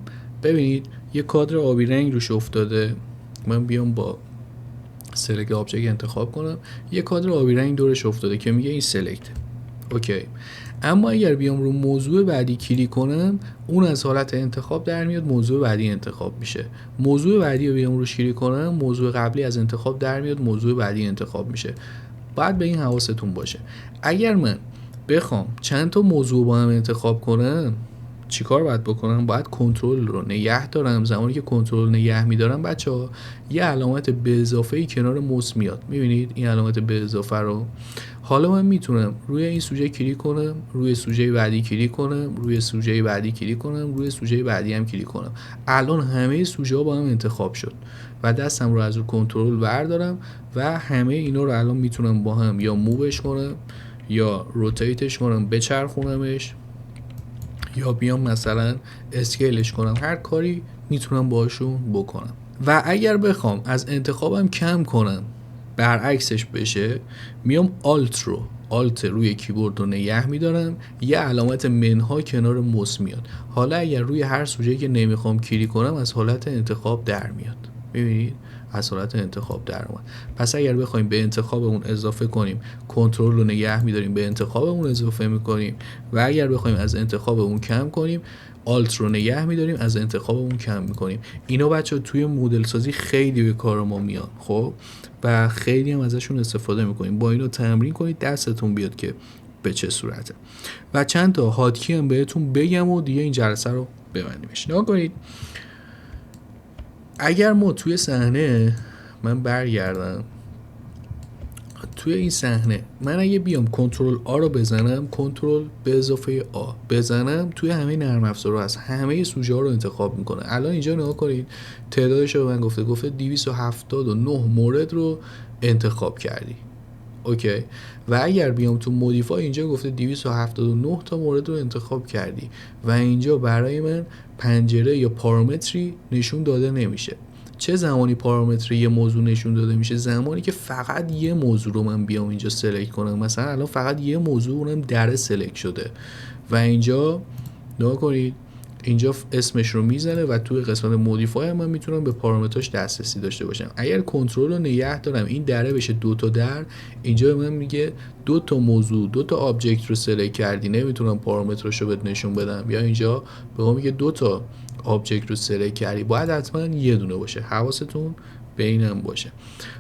ببینید یه کادر آبی رنگ روش افتاده. من بیام با سلکت آبجکت انتخاب کنم، یه کادر آبی رنگ دورش افتاده که میگه این سلکت. اوکی. اما اگر بیام رو موضوع بعدی کلیک کنم، اون از حالت انتخاب در میاد، موضوع بعدی انتخاب میشه. موضوع بعدی رو بیام روش کلیک کنم، موضوع قبلی از انتخاب در میاد، موضوع بعدی انتخاب میشه. باید به این حواستون باشه. اگر من بخوام چند تا موضوع با هم انتخاب کنم، چیکار باید بکنم؟ باید کنترل رو نگه دارم. زمانی که کنترل نگه میدارم بچه‌ها، یه علامت به اضافه‌ای کنار موس میاد. میبینید این علامت به اضافه رو؟ حالا من میتونم روی این سوژه کلیک کنم، روی سوژه بعدی کلیک کنم، روی سوژه بعدی کلیک کنم، روی سوژه بعدی هم کلیک کنم. الان همه سوژه ها با هم انتخاب شد و دستم رو از رو کنترل بردارم و همه اینا رو الان میتونم با هم یا مووش کنم یا روتیتش کنم، بچرخونمش، یا بیام مثلا اسکیلش کنم. هر کاری میتونم باشون بکنم. و اگر بخوام از انتخابم کم کنم، برعکسش بشه، میام آلت روی کیبورد رو نگه میدارم، یه علامت منها کنار موس میاد. حالا اگر روی هر سوژه‌ای که نمیخوام کلیک کنم، از حالت انتخاب در میاد. ببینید از حالت انتخاب در اومد. پس اگر بخوایم به انتخابمون اضافه کنیم، کنترل رو نگه میداریم، به انتخابمون اضافه میکنیم. و اگر بخوایم از انتخابمون کم کنیم، آلت رو نگه میداریم، از انتخابمون کم میکنیم. اینا بچه توی مدل سازی خیلی به کار ما میان، خب، و خیلی هم ازشون استفاده میکنیم. با اینو تمرین کنید دستتون بیاد که به چه صورته. و چند تا هاتکی هم بهتون بگم و دیگه این جلسه رو ببندیمش. نگاه کنید، اگر ما توی صحنه، من برگردم توی این صحنه، من اگه بیام کنترل آ رو بزنم، کنترل به اضافه آ بزنم، توی همه نرم افزارها هست، همه سوژه ها رو انتخاب میکنه. الان اینجا نگاه کنید، تعدادش رو من گفته 279 مورد رو انتخاب کردی. اوکی. و اگر بیام تو مودیفای، اینجا گفته 279 تا مورد رو انتخاب کردی و اینجا برای من پنجره یا پارامتری نشون داده نمیشه. چه زمانی پارامتر یه موضوع نشون داده میشه؟ زمانی که فقط یه موضوع رو من بیام اینجا سلکت کنم. مثلا الان فقط یه موضوع اونم در سلکت شده و اینجا نگاه کنید، اینجا اسمش رو میزنه و توی قسمت مودیفای من میتونم به پارامترش دسترسی داشته باشم. اگر کنترل رو نگه دارم این دره بشه 2 تا در، اینجا من میگه 2 تا موضوع 2 تا آبجکت رو سلکت کردی، نمیتونم پارامترش رو بهت نشون بدم. یا اینجا به ما میگه 2 تا آبجکت رو سلکت کردی، باید حتما یه دونه باشه. حواستون به اینم باشه.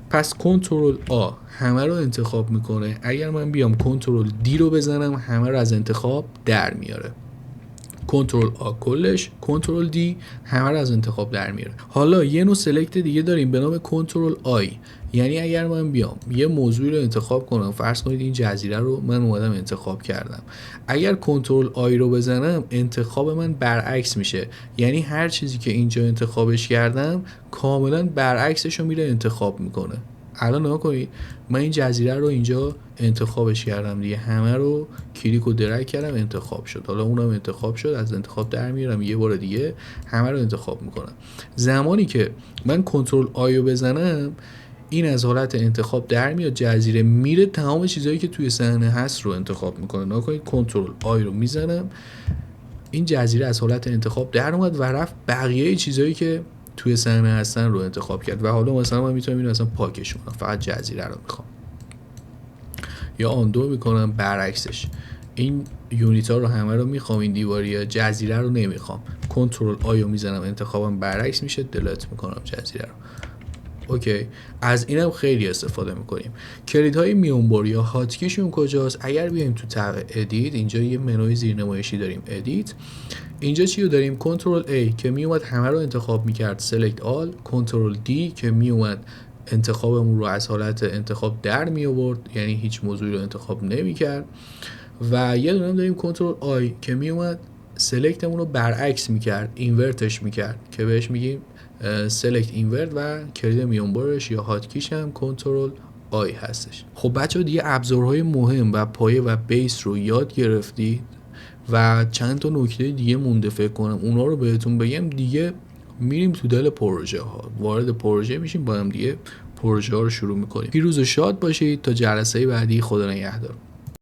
پس کنترل آ همه رو انتخاب میکنه. اگر من بیام کنترل دی رو بزنم، همه رو از انتخاب در میاره. کنترل آ کلش، کنترل دی همه رو از انتخاب در میاره. حالا یه نوع سلکت دیگه داریم به نام کنترل آی. یعنی اگر من بیام یه موضوعی رو انتخاب کنم، فرض کنید این جزیره رو من اومدم انتخاب کردم، اگر کنترل آی رو بزنم انتخاب من برعکس میشه. یعنی هر چیزی که اینجا انتخابش کردم کاملا برعکسش رو میره انتخاب میکنه. الان نگاه کنید، من این جزیره رو اینجا انتخابش کردم دیگه، همه رو کلیک و درگ کردم، انتخاب شد. حالا اونم انتخاب شد، از انتخاب در میارم، یه بار دیگه همه رو انتخاب میکنم. زمانی که من کنترل آی رو بزنم، این از حالت انتخاب در میاد، جزیره میره، تمام چیزایی که توی صحنه هست رو انتخاب میکنه. نگاه کنید، کنترل آی رو میزنم، این جزیره از حالت انتخاب در اومد و رفت بقیه چیزایی که توی صحنه هستن رو انتخاب کرد. و حالا مثلا من میتونم اینو اصلا پاکش کنم، فقط جزیره رو میخوام، یا آندو میکنم برعکسش، این یونیت ها رو همه رو میخوام، این دیواری جزیره رو نمیخوام. کنترل آی رو میزنم، انتخابم برعکس میشه، دلت میکنم جزیره رو. اوکی. از اینم خیلی استفاده میکنیم. کلیدهای میونبر یا هاتکیشون کجاست؟ اگر بیایم تو تب ادیت، اینجا یه منوی زیرنمایشی داریم، ادیت. اینجا چی رو داریم؟ کنترل A که میومد همه رو انتخاب میکرد، سلکت آل. کنترل D که میومد انتخابمون رو از حالت انتخاب در می آورد، یعنی هیچ موضوعی رو انتخاب نمیکرد. و یه دونه داریم کنترل آی که میومد سلکتمون رو برعکس میکرد، اینورتش میکرد، که بهش میگیم سلکت اینورت. و کلید میونبرش یا هاتکیش هم کنترل آی هستش. خب بچه دیگه ابزارهای مهم و پایه و بیس رو یاد گرفتید و چند تا نکته دیگه مونده فکر کنم اونا رو بهتون بگم، دیگه میریم تو دل پروژه ها، وارد پروژه میشیم، با هم دیگه پروژه ها رو شروع میکنیم. پیروز و شاد باشید تا جلسه بعدی. خدا نگهدار.